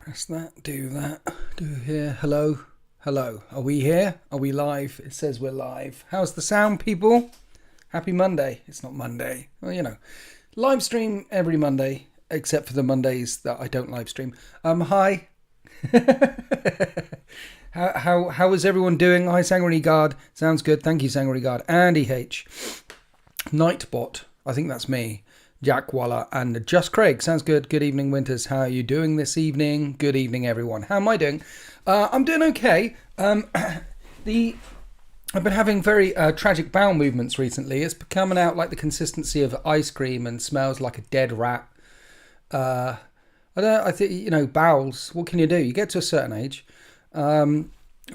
Press that, do here. Hello. Hello. Are we here? Are we live? It says we're live. How's the sound, people? Happy Monday. It's not Monday. Well, you know. Live stream every Monday, except for the Mondays that I don't live stream. Hi. How is everyone doing? Hi, Sangren Guard. Sounds good. Thank you, Sangren Guard. Andy H. Nightbot. I think that's me. Jack Waller and Just Craig. Sounds good. Good evening, Winters. How are you doing this evening? Good evening, everyone. How am I doing? I'm doing okay. I've been having very tragic bowel movements recently. It's coming out like the consistency of ice cream and smells like a dead rat. I think bowels. What can you do? You get to a certain age. But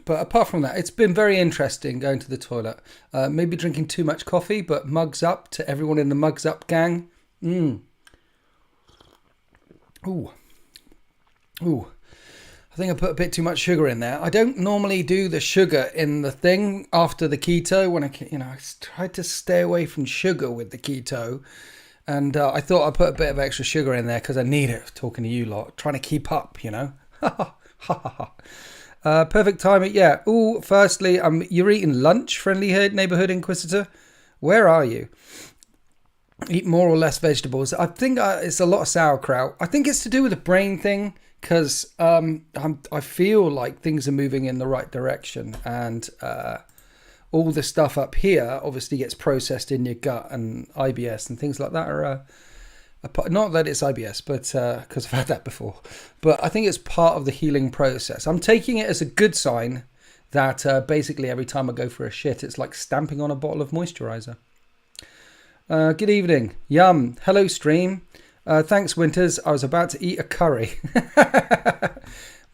apart from that, it's been very interesting going to the toilet. Maybe drinking too much coffee, but mugs up to everyone in the mugs up gang. Ooh. I think I put a bit too much sugar in there. I don't normally do the sugar in the thing after the keto. When I tried to stay away from sugar with the keto, and I thought I'd put a bit of extra sugar in there because I need it. Talking to you lot, trying to keep up, perfect timing, yeah. Ooh, firstly, you're eating lunch, friendly neighborhood inquisitor. Where are you? Eat more or less vegetables. I think it's a lot of sauerkraut. I think it's to do with the brain thing because I feel like things are moving in the right direction, and all the stuff up here obviously gets processed in your gut, and IBS and things like that are not that it's IBS, but because I've had that before. But I think it's part of the healing process. I'm taking it as a good sign that basically every time I go for a shit, it's like stamping on a bottle of moisturizer. Good evening. Yum. Hello, stream. Thanks, Winters. I was about to eat a curry.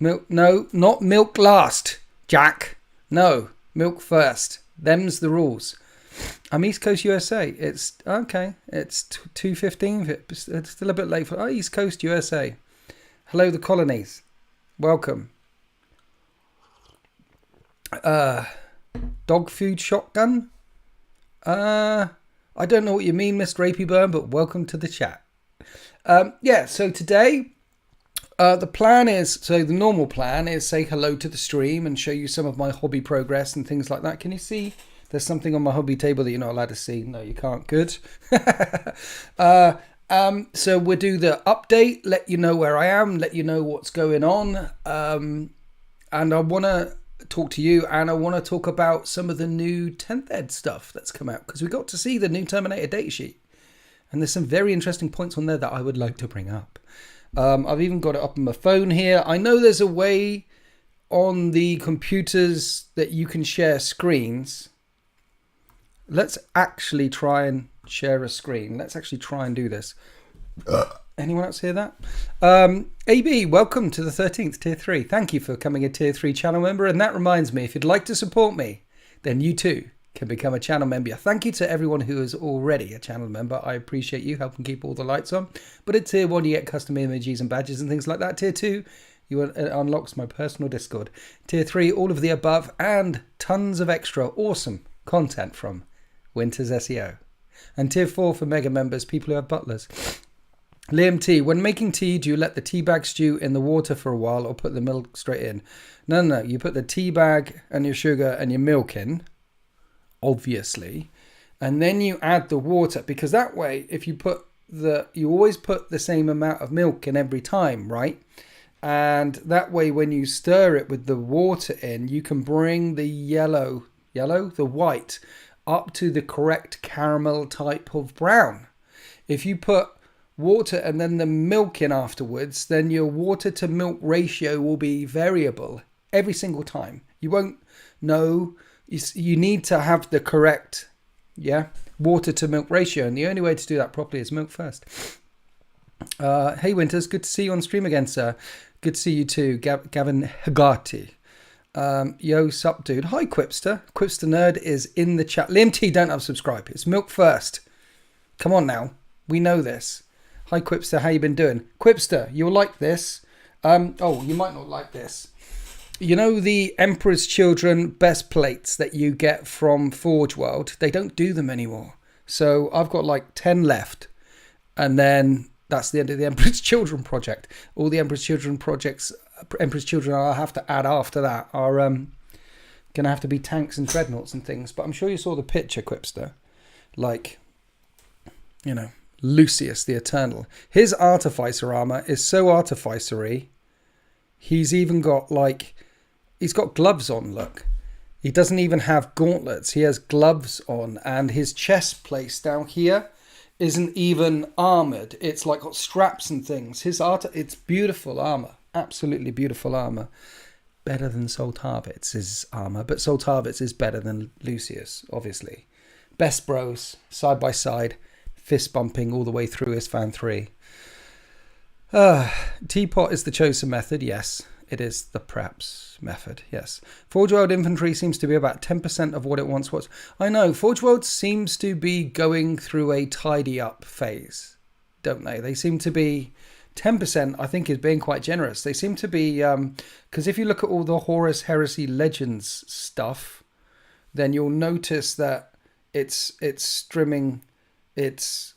Milk? No, not milk last, Jack. No, milk first. Them's the rules. I'm East Coast USA. It's okay. It's 2:15. It's still a bit late for East Coast USA. Hello, the colonies. Welcome. Dog food shotgun. I don't know what you mean, Mr. Rapey Burn, but welcome to the chat. So today, the normal plan is say hello to the stream and show you some of my hobby progress and things like that. Can you see? There's something on my hobby table that you're not allowed to see. No, you can't. Good. So we'll do the update, let you know where I am, let you know what's going on. And I want to talk to you, and I want to talk about some of the new 10th ed stuff that's come out, because we got to see the new Terminator datasheet, and there's some very interesting points on there that I would like to bring up. I've even got it up on my phone here. I know there's a way on the computers that you can share screens. Let's actually try and share a screen. Let's actually try and do this. Anyone else hear that? AB, welcome to the 13th Tier 3. Thank you for becoming a Tier 3 channel member. And that reminds me, if you'd like to support me, then you too can become a channel member. Thank you to everyone who is already a channel member. I appreciate you helping keep all the lights on. But at Tier 1, you get custom emojis and badges and things like that. Tier 2, it unlocks my personal Discord. Tier 3, all of the above, and tons of extra awesome content from Winter's SEO. And Tier 4 for mega members, people who have butlers. Liam T, when making tea, do you let the tea bag stew in the water for a while or put the milk straight in? No. You put the tea bag and your sugar and your milk in, obviously, and then you add the water, because that way, if you always put the same amount of milk in every time, right? And that way, when you stir it with the water in, you can bring the the white, up to the correct caramel type of brown. If you put water and then the milk in afterwards, then your water to milk ratio will be variable every single time. You won't know. You need to have the correct water to milk ratio, and the only way to do that properly is milk first. Hey Winters, good to see you on stream again, sir. Good to see you too. Gavin Hagati. Yo, sup dude. Hi Quipster. Quipster Nerd is in the chat. Liam T, don't unsubscribe. It's milk first. Come on now. We know this. Hi Quipster, how you been doing? Quipster, you'll like this. You might not like this. You know the Emperor's Children best plates that you get from Forge World? They don't do them anymore. So I've got like 10 left. And then that's the end of the Emperor's Children project. All the Emperor's Children projects, Emperor's Children I'll have to add after that are going to have to be tanks and dreadnoughts and things. But I'm sure you saw the picture, Quipster. Like, you know, Lucius the Eternal. His artificer armor is so artificery. He's even got like, he's got gloves on, look. He doesn't even have gauntlets. He has gloves on, and his chest plate down here isn't even armored. It's like got straps and things. It's beautiful armor. Absolutely beautiful armor. Better than Soltarvitz's armor, but Soltarvitz is better than Lucius, obviously. Best bros, side by side, fist bumping all the way through Isfan 3. Teapot is the chosen method, yes. It is the preps method, yes. Forge World infantry seems to be about 10% of what it once was. I know, Forge World seems to be going through a tidy up phase, don't they? They seem to be, 10% I think is being quite generous. They seem to be, because if you look at all the Horus Heresy Legends stuff, then you'll notice that it's trimming, it's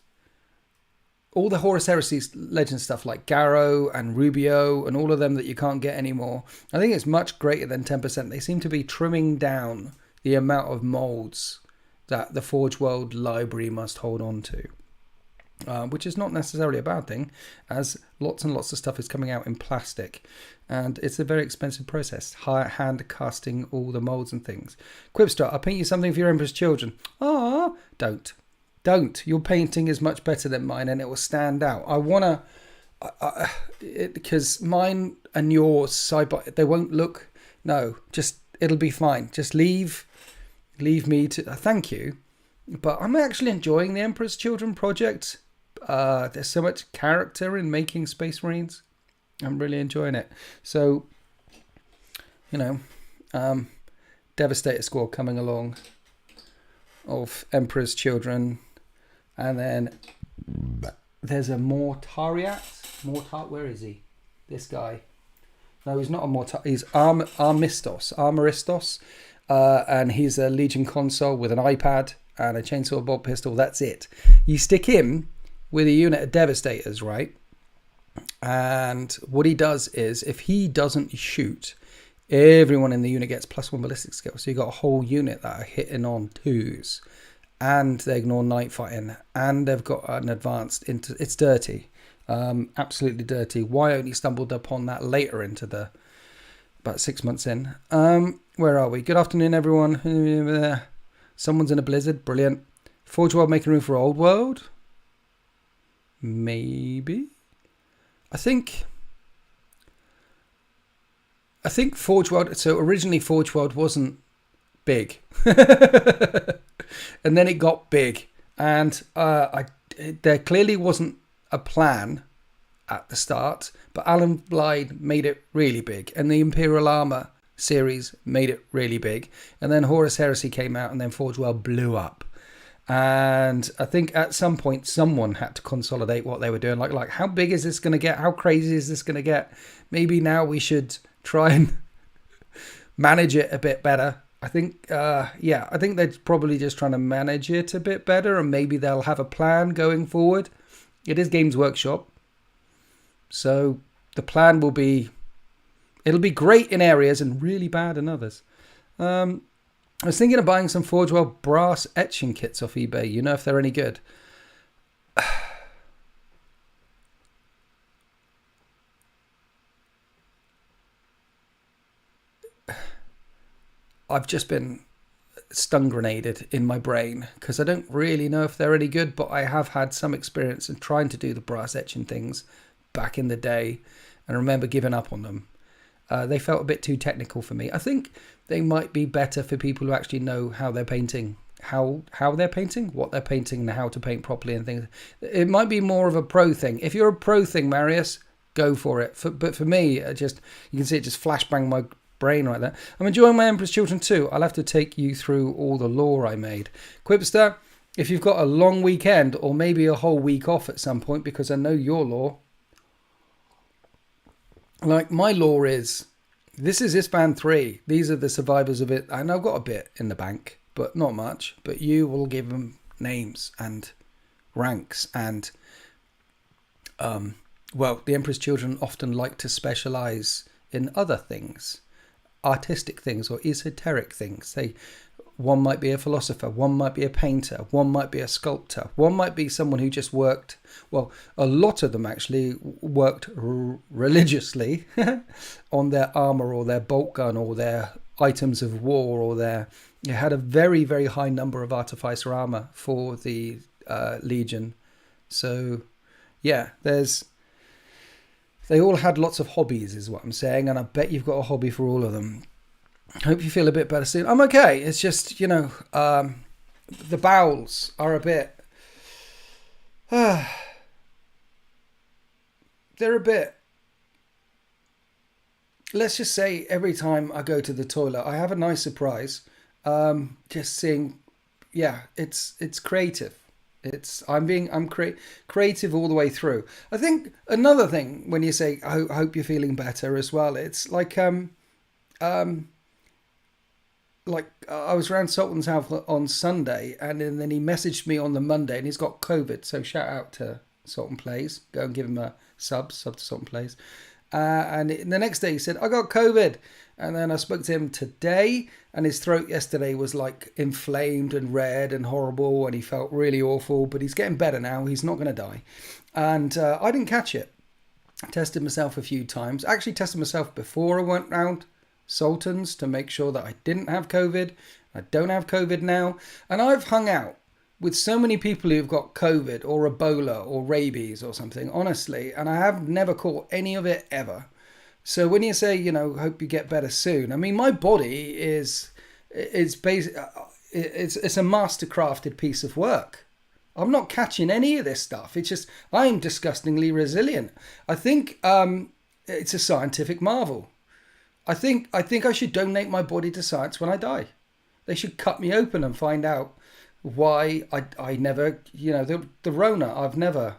all the Horus Heresy Legend stuff like Garrow and Rubio and all of them that you can't get anymore. I think it's much greater than 10%. They seem to be trimming down the amount of molds that the Forge World library must hold on to. Which is not necessarily a bad thing, as lots and lots of stuff is coming out in plastic. And it's a very expensive process, hand casting all the molds and things. Quipstar, I'll paint you something for your Emperor's Children. Ah, don't. Your painting is much better than mine, and it will stand out. I want to, because mine and yours side by, they won't look. No, just it'll be fine. Just leave me to. Thank you, but I'm actually enjoying the Emperor's Children project. There's so much character in making Space Marines. I'm really enjoying it. So, you know, Devastator Squad coming along of Emperor's Children. And then there's a Mortariat. Where is he? This guy. No, he's not a Mortar. He's Armistos. And he's a Legion console with an iPad and a chainsaw bolt pistol. That's it. You stick him with a unit of Devastators, right? And what he does is, if he doesn't shoot, everyone in the unit gets +1 ballistic skill. So you got a whole unit that are hitting on 2s. And they ignore night fighting, and they've got an advanced into. It's dirty, absolutely dirty. Why only stumbled upon that later into the about 6 months in. Where are we? Good afternoon, everyone. Someone's in a blizzard. Brilliant. Forge World making room for Old World. Maybe. I think Forge World. So originally Forge World wasn't big. And then it got big, and there clearly wasn't a plan at the start, but Alan Blythe made it really big, and the Imperial Armor series made it really big, and then Horus Heresy came out, and then Forge World blew up. And I think at some point someone had to consolidate what they were doing. Like how big is this going to get? How crazy is this going to get? Maybe now we should try and manage it a bit better. I think, I think they're probably just trying to manage it a bit better, and maybe they'll have a plan going forward. It is Games Workshop, so the plan will be, it'll be great in areas and really bad in others. I was thinking of buying some Forge World brass etching kits off eBay. You know if they're any good? I've just been stun grenaded in my brain because I don't really know if they're any good, but I have had some experience in trying to do the brass etching things back in the day and remember giving up on them. They felt a bit too technical for me. I think they might be better for people who actually know how they're painting, how they're painting, what they're painting, and how to paint properly and things. It might be more of a pro thing. If you're a pro thing, Marius, go for it. But for me, you can see it just flashbang my brain right there. I'm enjoying my Emperor's Children too. I'll have to take you through all the lore I made. Quipster, if you've got a long weekend or maybe a whole week off at some point, because I know your lore. Like my lore is, this is Ispan 3. These are the survivors of it. And I've got a bit in the bank, but not much. But you will give them names and ranks and well, the Emperor's Children often like to specialize in other things, artistic things or esoteric things. One might be a philosopher, one might be a painter, one might be a sculptor, one might be someone who just worked, well, a lot of them actually worked religiously on their armor or their bolt gun or their items of war, or they had a very, very high number of artificer armor for the Legion. So yeah, they all had lots of hobbies is what I'm saying, and I bet you've got a hobby for all of them. Hope you feel a bit better soon. I'm okay. It's just, the bowels are a bit... they're a bit... Let's just say every time I go to the toilet, I have a nice surprise. Just seeing... Yeah, it's creative. I'm creative all the way through. I think another thing when you say, I hope you're feeling better as well, it's like... I was around Sultan's house on Sunday, and then he messaged me on the Monday, and he's got COVID. So shout out to Sultan Plays. Go and give him a sub to Sultan Plays. And the next day he said, I got COVID. And then I spoke to him today, and his throat yesterday was like inflamed and red and horrible, and he felt really awful, but he's getting better now. He's not going to die. And I didn't catch it. I tested myself a few times. I actually tested myself before I went round Sultan's to make sure that I didn't have COVID. I don't have COVID now. And I've hung out with so many people who've got COVID or Ebola or rabies or something, honestly, and I have never caught any of it ever. So when you say, hope you get better soon, I mean, my body it's a master-crafted piece of work. I'm not catching any of this stuff. It's just, I'm disgustingly resilient. I think it's a scientific marvel. I think I should donate my body to science when I die. They should cut me open and find out why I never, the Rona, I've never,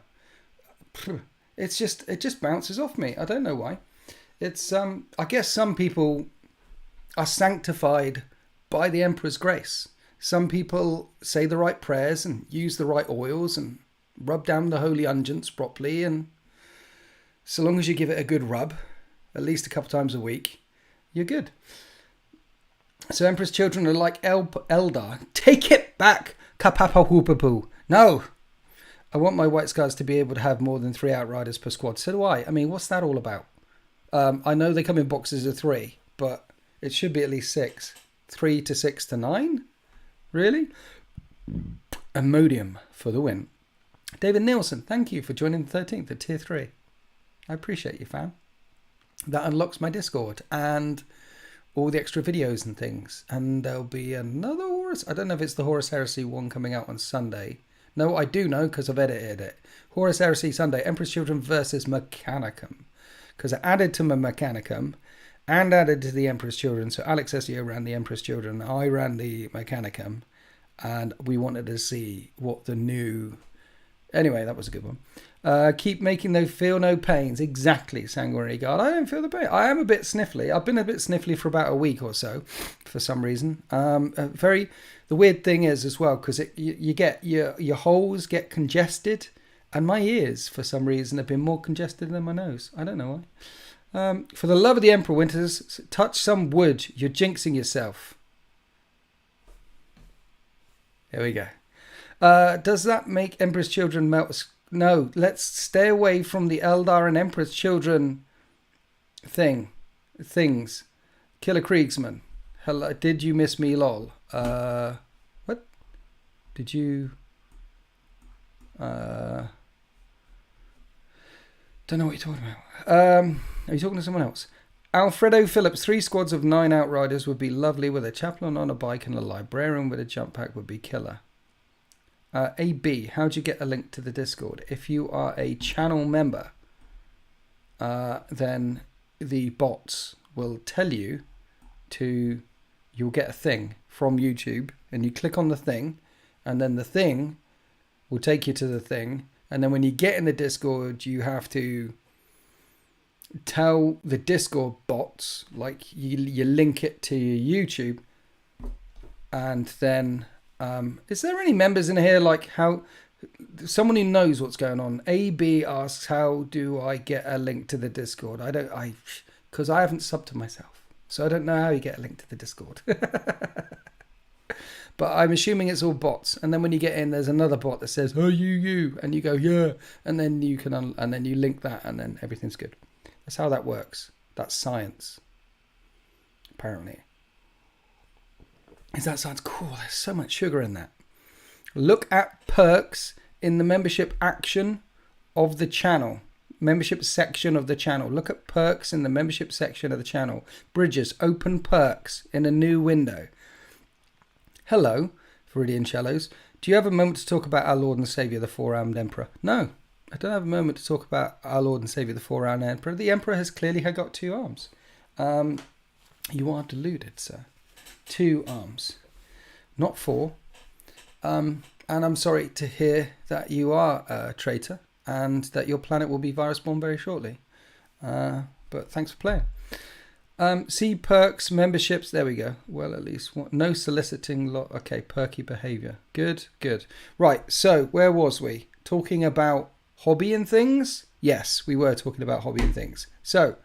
it just bounces off me. I don't know why. It's, I guess some people are sanctified by the Emperor's grace. Some people say the right prayers and use the right oils and rub down the holy unguents properly. And so long as you give it a good rub, at least a couple times a week, you're good. So Emperor's Children are like Eldar. Take it back, Kapapahupapu. No. I want my White Scars to be able to have more than 3 Outriders per squad. So do I. I mean, what's that all about? I know they come in boxes of 3, but it should be at least 6. 3 to 6 to 9? Really? Imodium for the win. David Nielsen, thank you for joining the 13th at tier 3. I appreciate you, fam. That unlocks my Discord and all the extra videos and things. And there'll be another Horus. I don't know if it's the Horus Heresy one coming out on Sunday. No, I do know because I've edited it. Horus Heresy Sunday, Emperor's Children versus Mechanicum. Because I added to my Mechanicum and added to the Emperor's Children. So Alex SEO ran the Emperor's Children. I ran the Mechanicum. And we wanted to see what the new... Anyway, that was a good one. Keep making them feel no pains. Exactly, Sanguinary Guard. I don't feel the pain. I am a bit sniffly. I've been a bit sniffly for about a week or so, for some reason. The weird thing is as well, because you get your holes get congested, and my ears, for some reason, have been more congested than my nose. I don't know why. For the love of the Emperor, Winters, touch some wood. You're jinxing yourself. There we go. Does that make Emperor's Children melt? No, let's stay away from the Eldar and Emperor's Children things. Killer Kriegsman. Hello, did you miss me, lol? What? Did you... Don't know what you're talking about. Are you talking to someone else? Alfredo Phillips, 3 squads of 9 Outriders would be lovely with a chaplain on a bike and a librarian with a jump pack would be killer. AB, how'd you get a link to the Discord? If you are a channel member, then the bots will tell you you'll get a thing from YouTube, and you click on the thing, and then the thing will take you to the thing, and then when you get in the Discord, you have to tell the Discord bots, like you link it to your YouTube, and then... is there any members in here, like how someone who knows what's going on. AB asks, how do I get a link to the Discord? Because I haven't subbed to myself. So I don't know how you get a link to the Discord. But I'm assuming it's all bots. And then when you get in, there's another bot that says, oh, you. And you go, yeah. And then you can, and then you link that and then everything's good. That's how that works. That's science. Apparently. That sounds cool. There's so much sugar in that. Look at perks in the membership action of the channel. Membership section of the channel. Look at perks in the membership section of the channel. Bridges, open perks in a new window. Hello, Viridian Shallows. Do you have a moment to talk about our Lord and Saviour, the Four-Armed Emperor? No, I don't have a moment to talk about our Lord and Saviour, the Four-Armed Emperor. The Emperor has clearly got 2 arms. You are deluded, sir. 2 arms, not 4. And I'm sorry to hear that you are a traitor and that your planet will be virus-born very shortly. But thanks for playing. See perks, memberships. There we go. Well, at least no soliciting. Okay, perky behavior. Good. Right, so where was we? Talking about hobby and things? Yes, we were talking about hobby and things. So,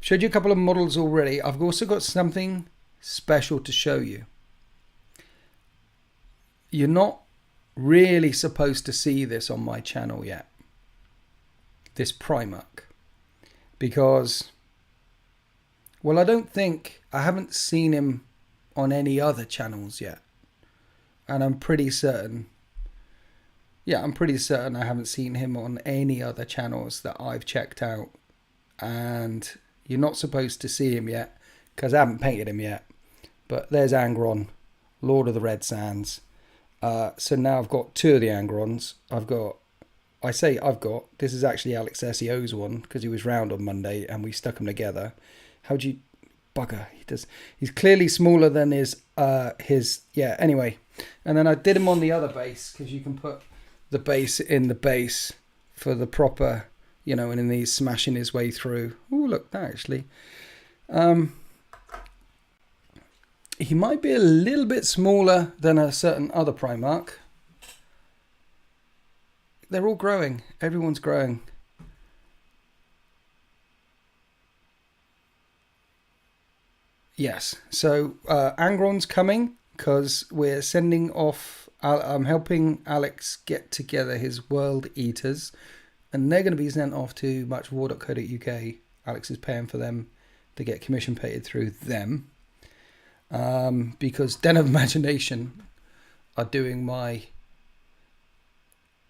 showed you a couple of models already. I've also got something special to show you. You're not really supposed to see this on my channel yet. This Primarch. Because, well, I haven't seen him on any other channels yet. And I'm pretty certain I haven't seen him on any other channels that I've checked out. And you're not supposed to see him yet, because I haven't painted him yet. But there's Angron, Lord of the Red Sands. So now I've got 2 of the Angrons. This is actually Alex SEO's one, because he was round on Monday and we stuck them together. How'd you... Bugger. He's clearly smaller than his... Yeah, anyway. And then I did him on the other base, because you can put the base in the base for the proper, and then he's smashing his way through. Oh, look, that actually... He might be a little bit smaller than a certain other Primarch. They're all growing. Everyone's growing. Yes. So Angron's coming because we're sending off... I'm helping Alex get together his World Eaters. And they're going to be sent off to muchwar.co.uk. Alex is paying for them to get commission paid through them. Because Den of Imagination are doing my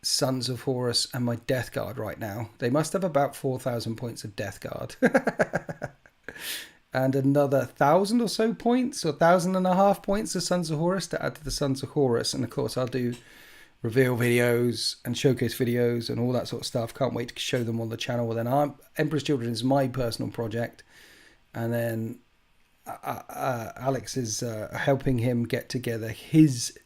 Sons of Horus and my Death Guard right now. They must have about 4,000 points of Death Guard. And another 1,000 or so points, or 1,500 points of Sons of Horus to add to the Sons of Horus. And of course I'll do reveal videos and showcase videos and all that sort of stuff. Can't wait to show them on the channel. Well, then Emperor's Children is my personal project. And then Alex is helping him get together his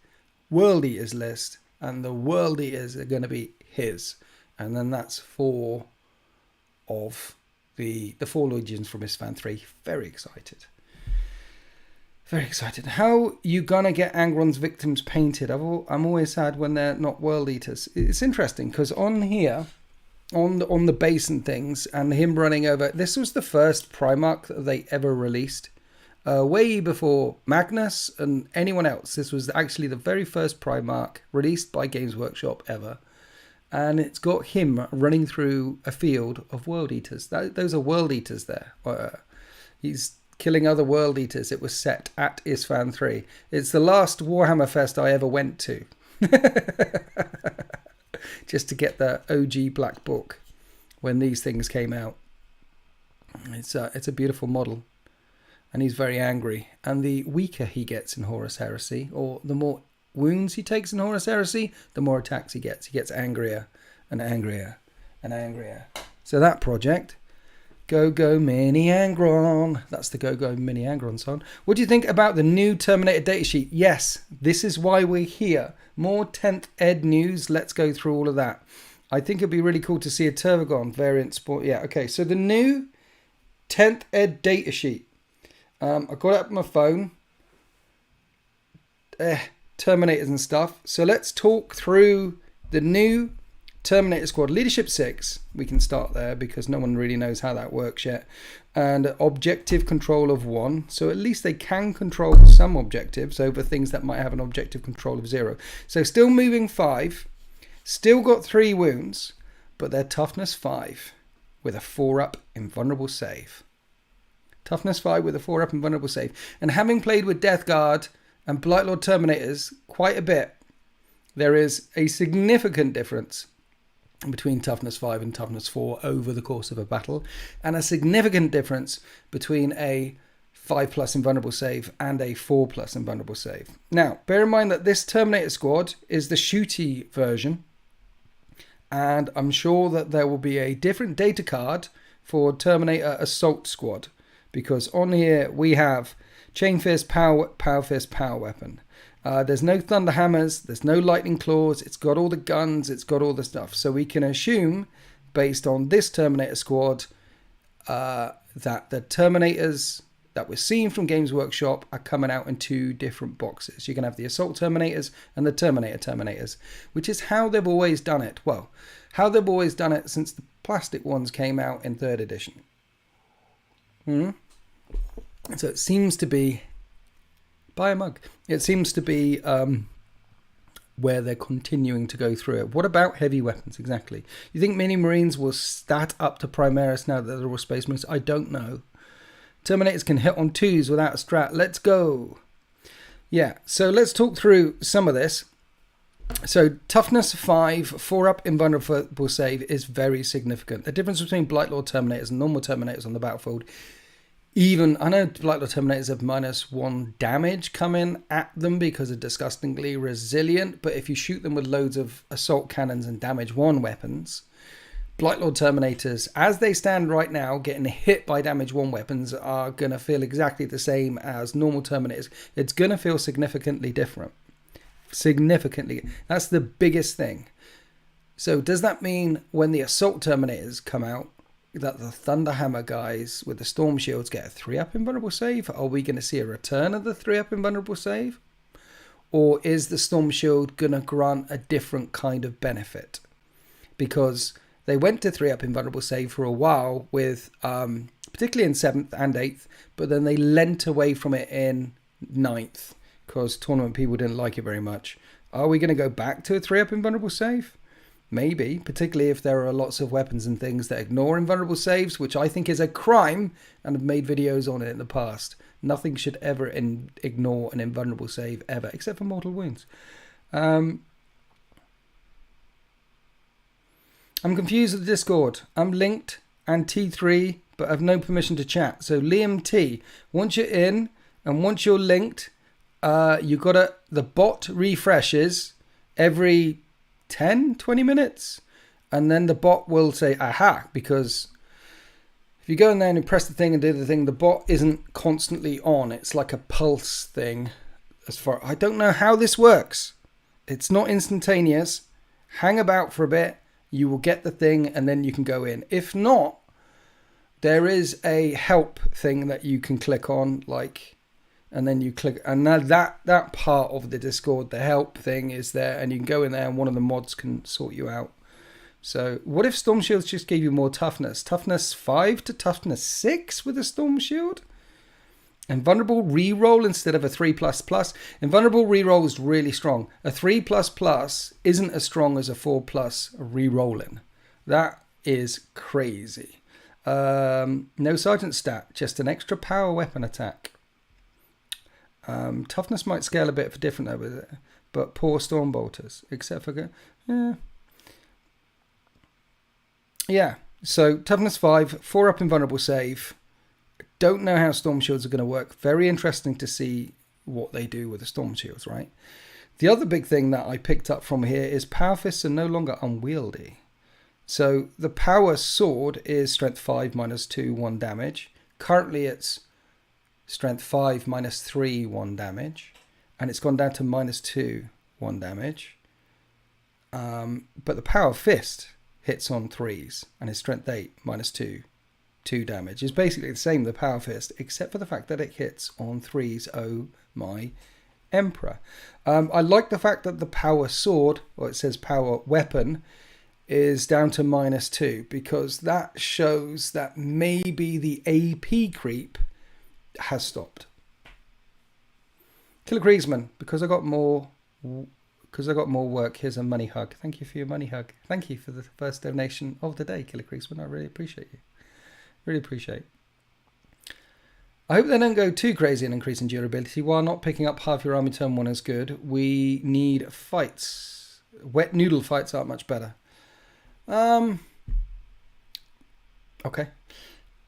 World Eaters list, and the World Eaters are going to be his, and then that's 4 of the 4 Legions from Isfahan 3. Very excited. How you gonna get Angron's victims painted? I'm always sad when they're not World Eaters. It's interesting because on here, on the base and things, and him running over, this was the first Primarch that they ever released. Way before Magnus and anyone else. This was actually the very first Primarch released by Games Workshop ever. And it's got him running through a field of World Eaters. Those are World Eaters there. He's killing other World Eaters. It was set at Isfahan 3. It's the last Warhammer Fest I ever went to. Just to get the OG Black Book when these things came out. It's a beautiful model. And he's very angry. And the weaker he gets in Horus Heresy, or the more wounds he takes in Horus Heresy, the more attacks he gets. He gets angrier and angrier and angrier. So that project, Go Mini Angron. That's the Go Mini Angron song. What do you think about the new Terminator datasheet? Yes, this is why we're here. More 10th Ed news. Let's go through all of that. I think it'd be really cool to see a Tervagon variant sport. Yeah, okay. So the new 10th Ed datasheet. I got it up on my phone. Terminators and stuff. So let's talk through the new Terminator Squad Leadership 6, we can start there because no one really knows how that works yet, and objective control of 1, so at least they can control some objectives over things that might have an objective control of 0. So still moving 5, still got 3 wounds, but they're toughness 5 with a 4-up invulnerable save. Toughness 5 with a 4-up invulnerable save. And having played with Death Guard and Blightlord Terminators quite a bit, there is a significant difference between toughness 5 and toughness 4 over the course of a battle, and a significant difference between a 5+ invulnerable save and a 4+ invulnerable save. Now, bear in mind that this Terminator Squad is the shooty version, and I'm sure that there will be a different data card for Terminator Assault Squad, because on here we have Chainfist, Power Fist, Power Weapon. There's no Thunder Hammers, there's no Lightning Claws, it's got all the guns, it's got all the stuff. So we can assume, based on this Terminator Squad, that the Terminators that we're seeing from Games Workshop are coming out in 2 different boxes. You can have the Assault Terminators and the Terminators, which is how they've always done it. Well, how they've always done it since the plastic ones came out in 3rd edition. So it seems to be... Buy a mug. It seems to be where they're continuing to go through it. What about heavy weapons exactly? You think Mini Marines will stat up to Primaris now that they're all Space Marines? I don't know. Terminators can hit on 2s without a strat. Let's go. Yeah, so let's talk through some of this. So toughness 5, 4-up invulnerable save is very significant. The difference between Blightlord Terminators and normal Terminators on the battlefield, even, I know Blightlord Terminators have -1 damage coming at them because they're disgustingly resilient, but if you shoot them with loads of assault cannons and damage 1 weapons, Blightlord Terminators, as they stand right now, getting hit by damage 1 weapons, are going to feel exactly the same as normal Terminators. It's going to feel significantly different. Significantly. That's the biggest thing. So does that mean when the Assault Terminators come out, that the Thunderhammer guys with the Storm Shields get a 3-up invulnerable save? Are we going to see a return of the 3-up invulnerable save? Or is the Storm Shield going to grant a different kind of benefit? Because they went to 3-up invulnerable save for a while, with particularly in 7th and 8th, but then they lent away from it in 9th because tournament people didn't like it very much. Are we going to go back to a 3-up invulnerable save? Maybe, particularly if there are lots of weapons and things that ignore invulnerable saves, which I think is a crime, and I've made videos on it in the past. Nothing should ever ignore an invulnerable save ever, except for mortal wounds. I'm confused with the Discord. I'm linked and T3, but I've no permission to chat. So Liam T, once you're in and once you're linked, the bot refreshes every 10-20 minutes, and then the bot will say aha, because if you go in there and you press the thing and do the thing, the bot isn't constantly on. It's like a pulse thing. I don't know how this works. It's not instantaneous. Hang about for a bit, you will get the thing, and then you can go in. If not, there is a help thing that you can click on, and then you click, and that part of the Discord, the help thing, is there, and you can go in there and one of the mods can sort you out. So what if Storm Shields just gave you more toughness? Toughness 5 to toughness 6 with a Storm Shield? Invulnerable reroll instead of a 3++. Invulnerable reroll is really strong. A 3++ isn't as strong as a 4+ rerolling. That is crazy. No sergeant stat, just an extra power weapon attack. Toughness might scale a bit for different over there, but poor storm bolters, except for yeah. So toughness 5, 4-up invulnerable save. Don't know how storm shields are going to work. Very interesting to see what they do with the storm shields, right? The other big thing that I picked up from here is power fists are no longer unwieldy. So the power sword is strength 5 -2 1 damage. Currently it's strength 5 -3 1 damage, and it's gone down to -2 1 damage. But the power fist hits on 3s and is strength 8 -2 2 damage. It's basically the same, the power fist, except for the fact that it hits on 3s. Oh my Emperor. I like the fact that the power sword, or it says power weapon, is down to -2, because that shows that maybe the AP creep has stopped. Killer Kriegsman, because I got more work, here's a money hug. Thank you for your money hug. Thank you for the first donation of the day, Killer Kriegsman. I really appreciate you. Really appreciate. I hope they don't go too crazy and increase in durability. While not picking up half your army turn 1 is good, we need fights. Wet noodle fights aren't much better. Okay.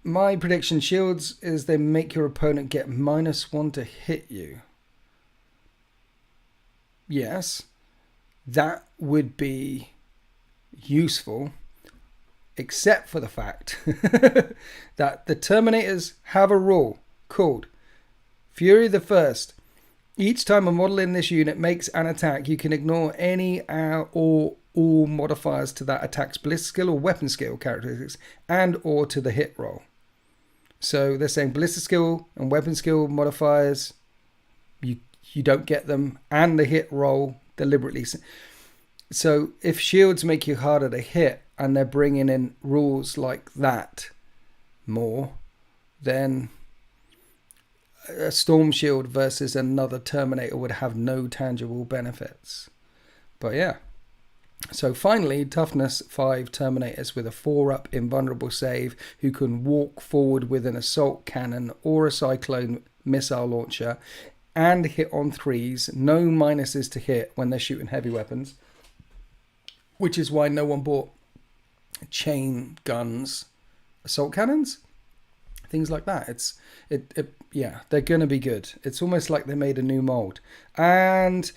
My prediction, shields, is they make your opponent get -1 to hit you. Yes, that would be useful, except for the fact that the Terminators have a rule called Fury the First. Each time a model in this unit makes an attack, you can ignore any or all modifiers to that attack's ballistic skill or weapon skill characteristics and or to the hit roll. So they're saying ballistic skill and weapon skill modifiers, you don't get them, and the hit roll deliberately. So if shields make you harder to hit and they're bringing in rules like that more, then a storm shield versus another Terminator would have no tangible benefits. But yeah. So finally, toughness 5 Terminators with a 4-up invulnerable save who can walk forward with an assault cannon or a cyclone missile launcher and hit on 3s, no minuses to hit when they're shooting heavy weapons, which is why no one bought chain guns, assault cannons, things like that. Yeah, they're gonna be good. It's almost like they made a new mold. And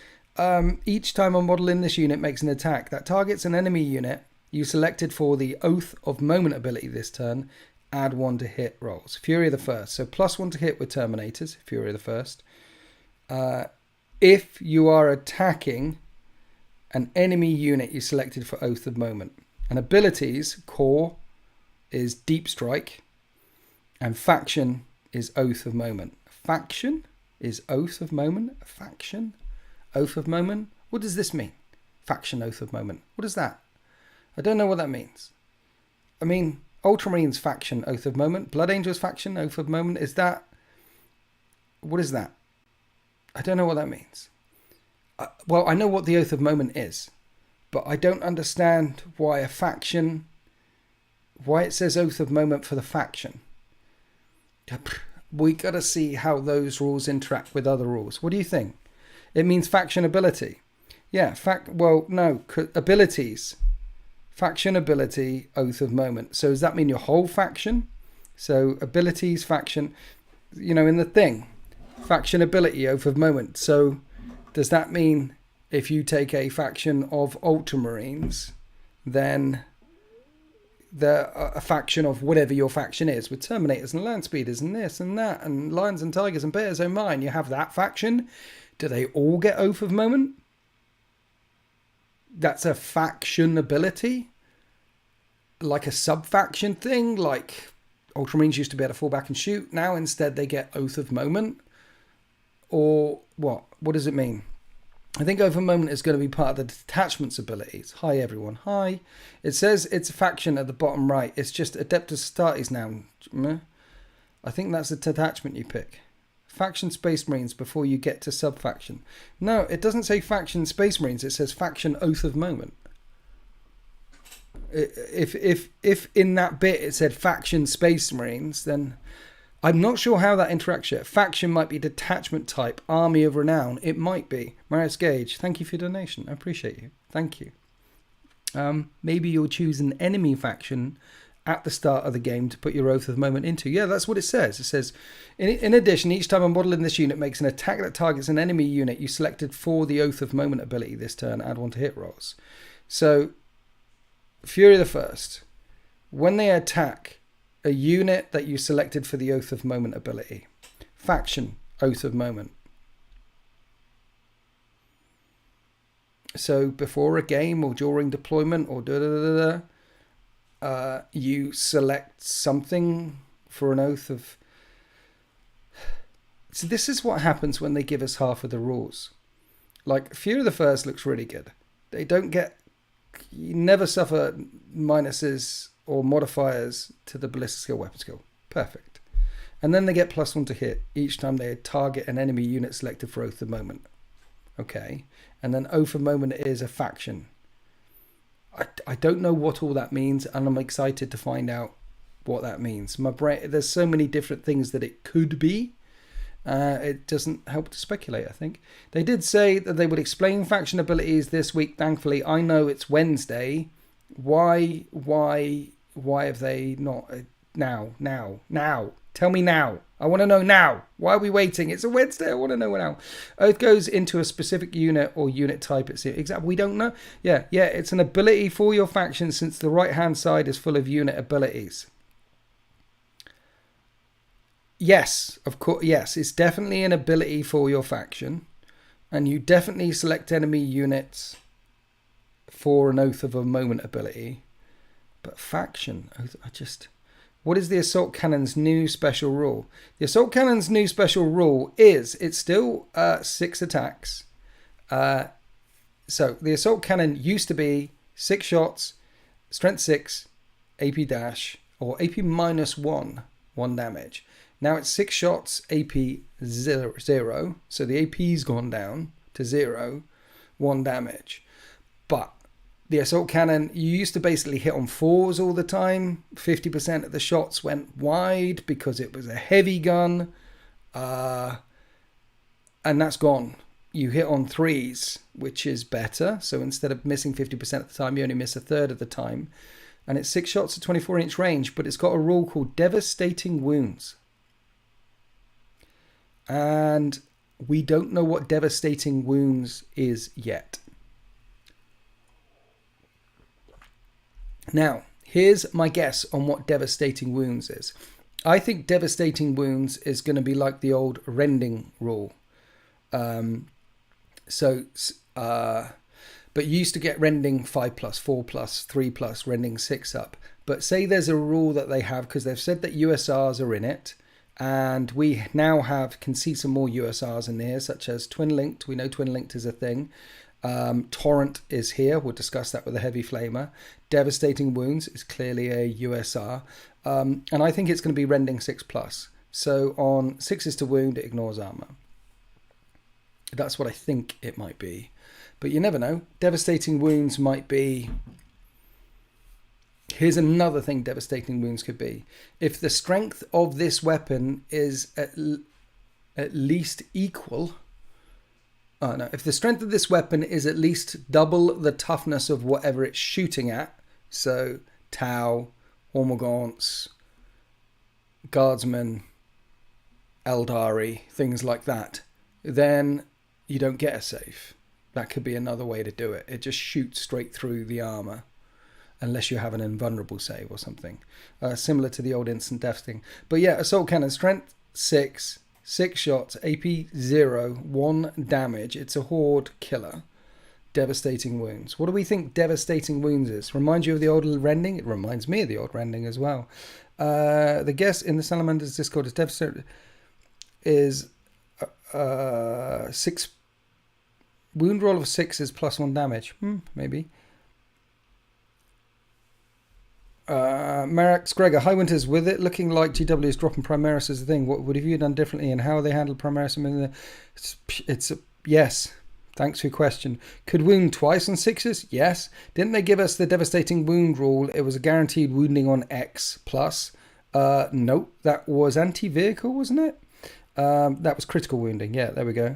each time a model in this unit makes an attack that targets an enemy unit you selected for the Oath of Moment ability this turn, add 1 to hit rolls. Fury of the First, so +1 to hit with Terminators, Fury of the First. If you are attacking an enemy unit you selected for Oath of Moment. And abilities, core is Deep Strike, and faction is Oath of Moment. Faction is Oath of Moment? Faction? Oath of Moment? What does this mean? Faction, Oath of Moment. What is that? I don't know what that means. I mean, Ultramarines faction, Oath of Moment. Blood Angels faction, Oath of Moment. Is that... What is that? I don't know what that means. Well, I know what the Oath of Moment is, but I don't understand why a faction... Why it says Oath of Moment for the faction. We got to see how those rules interact with other rules. What do you think? It means faction ability. Yeah, well, no, abilities. Faction ability, Oath of Moment. So does that mean your whole faction? So abilities, faction, in the thing. Faction ability, Oath of Moment. So does that mean if you take a faction of Ultramarines, then a faction of whatever your faction is, with Terminators and Land Speeders and this and that and Lions and Tigers and Bears, oh mine, you have that faction? Do they all get Oath of Moment? That's a faction ability? Like a sub-faction thing? Like Ultramarines used to be able to fall back and shoot. Now instead they get Oath of Moment? Or what? What does it mean? I think Oath of Moment is going to be part of the detachments abilities. Hi everyone. Hi. It says it's a faction at the bottom right. It's just Adeptus Astartes now. I think that's the detachment you pick. Faction Space Marines before you get to sub-faction. No, it doesn't say Faction Space Marines. It says Faction Oath of Moment. If in that bit it said Faction Space Marines, then I'm not sure how that interacts yet. Faction might be detachment type, Army of Renown. It might be. Marius Gage, thank you for your donation. I appreciate you. Thank you. Maybe you'll choose an enemy faction at the start of the game to put your Oath of Moment into. Yeah, that's what it says. It says, in addition, each time a model in this unit makes an attack that targets an enemy unit you selected for the Oath of Moment ability this turn, add 1 to hit rolls. So, Fury the First. When they attack a unit that you selected for the Oath of Moment ability. Faction, Oath of Moment. So before a game or during deployment or you select something for an Oath of... So this is what happens when they give us half of the rules. Like, Fear of the First looks really good. They don't get... You never suffer minuses or modifiers to the ballistic skill, weapon skill. Perfect. And then they get +1 to hit each time they target an enemy unit selected for Oath of Moment. Okay. And then Oath of Moment is a faction. I don't know what all that means, and I'm excited to find out what that means. My brain, there's so many different things that it could be. It doesn't help to speculate, I think. They did say that they would explain faction abilities this week. Thankfully, I know it's Wednesday. Why have they not... Now. Tell me now. I want to know now. Why are we waiting? It's a Wednesday. I want to know now. Oath goes into a specific unit or unit type. It's exactly. We don't know. Yeah. It's an ability for your faction since the right-hand side is full of unit abilities. Yes, of course. Yes, it's definitely an ability for your faction. And you definitely select enemy units for an Oath of a Moment ability. But faction, what is the Assault Cannon's new special rule? The Assault Cannon's new special rule is it's still 6 attacks. So the Assault Cannon used to be 6 shots, strength 6, AP dash, or AP -1, 1 damage. Now it's 6 shots, AP 0. So the AP's gone down to 0, 1 damage. But the Assault Cannon, you used to basically hit on 4s all the time. 50% of the shots went wide because it was a heavy gun. And that's gone. You hit on 3s, which is better. So instead of missing 50% of the time, you only miss a third of the time. And it's 6 shots at 24-inch range, but it's got a rule called Devastating Wounds. And we don't know what Devastating Wounds is yet. Now, here's my guess on what Devastating Wounds is. I think Devastating Wounds is going to be like the old rending rule. But you used to get rending 5+, 4+, 3+, rending 6 up. But say there's a rule that they have, because they've said that USRs are in it, and we now can see some more USRs in here, such as Twin Linked. We know Twin Linked is a thing. Torrent is here. We'll discuss that with a heavy flamer. Devastating Wounds is clearly a USR. And I think it's going to be rending 6+. So on 6s to wound, it ignores armor. That's what I think it might be. But you never know. Devastating Wounds might be... Here's another thing Devastating Wounds could be. If the strength of this weapon is at least equal... Oh, no. If the strength of this weapon is at least double the toughness of whatever it's shooting at, so Tau, Ormagaunts, Guardsmen, Eldari, things like that, then you don't get a save. That could be another way to do it. It just shoots straight through the armor, unless you have an invulnerable save or something. Similar to the old instant death thing. But yeah, Assault Cannon, strength 6... 6 shots, AP 0, 1 damage. It's a horde killer. Devastating Wounds. What do we think Devastating Wounds is? Reminds you of the old rending? It reminds me of the old rending as well. The guess in the Salamanders Discord is Devastating is 6 wound roll of 6 is +1 damage. Maybe. Marax Gregor, hi Winters, with it looking like GW is dropping Primaris as a thing, what would have you done differently and how they handled Primaris? Yes, thanks for your question. Could wound twice on 6s? Yes. Didn't they give us the Devastating Wound rule? It was a guaranteed wounding on X+. Nope, that was anti-vehicle, wasn't it? That was critical wounding. Yeah, there we go.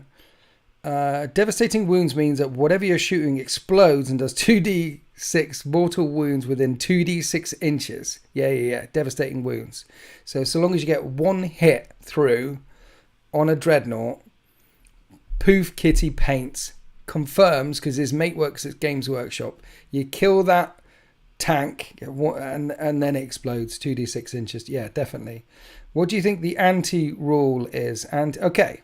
Devastating Wounds means that whatever you're shooting explodes and does 2d6 mortal wounds within 2d6 inches. Yeah. Devastating Wounds. So long as you get 1 hit through on a Dreadnought, Poof Kitty paints, confirms, because his mate works at Games Workshop, you kill that tank and then it explodes 2d6 inches. Yeah, definitely. What do you think the anti-rule is? And okay,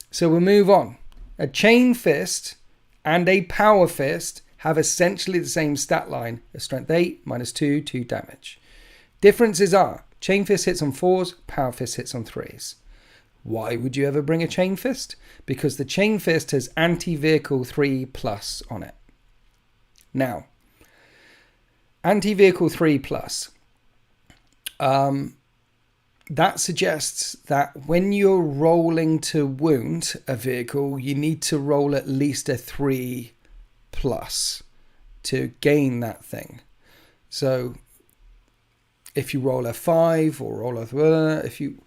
so we'll move on. A Chainfist and a Powerfist have essentially the same stat line. A strength 8, -2, 2 damage. Differences are Chainfist hits on 4s, Powerfist hits on 3s. Why would you ever bring a Chainfist? Because the Chainfist has anti-vehicle 3+ on it. Now, anti-vehicle 3+, that suggests that when you're rolling to wound a vehicle, you need to roll at least a 3+ to gain that thing. So if you roll a 5 or roll a if you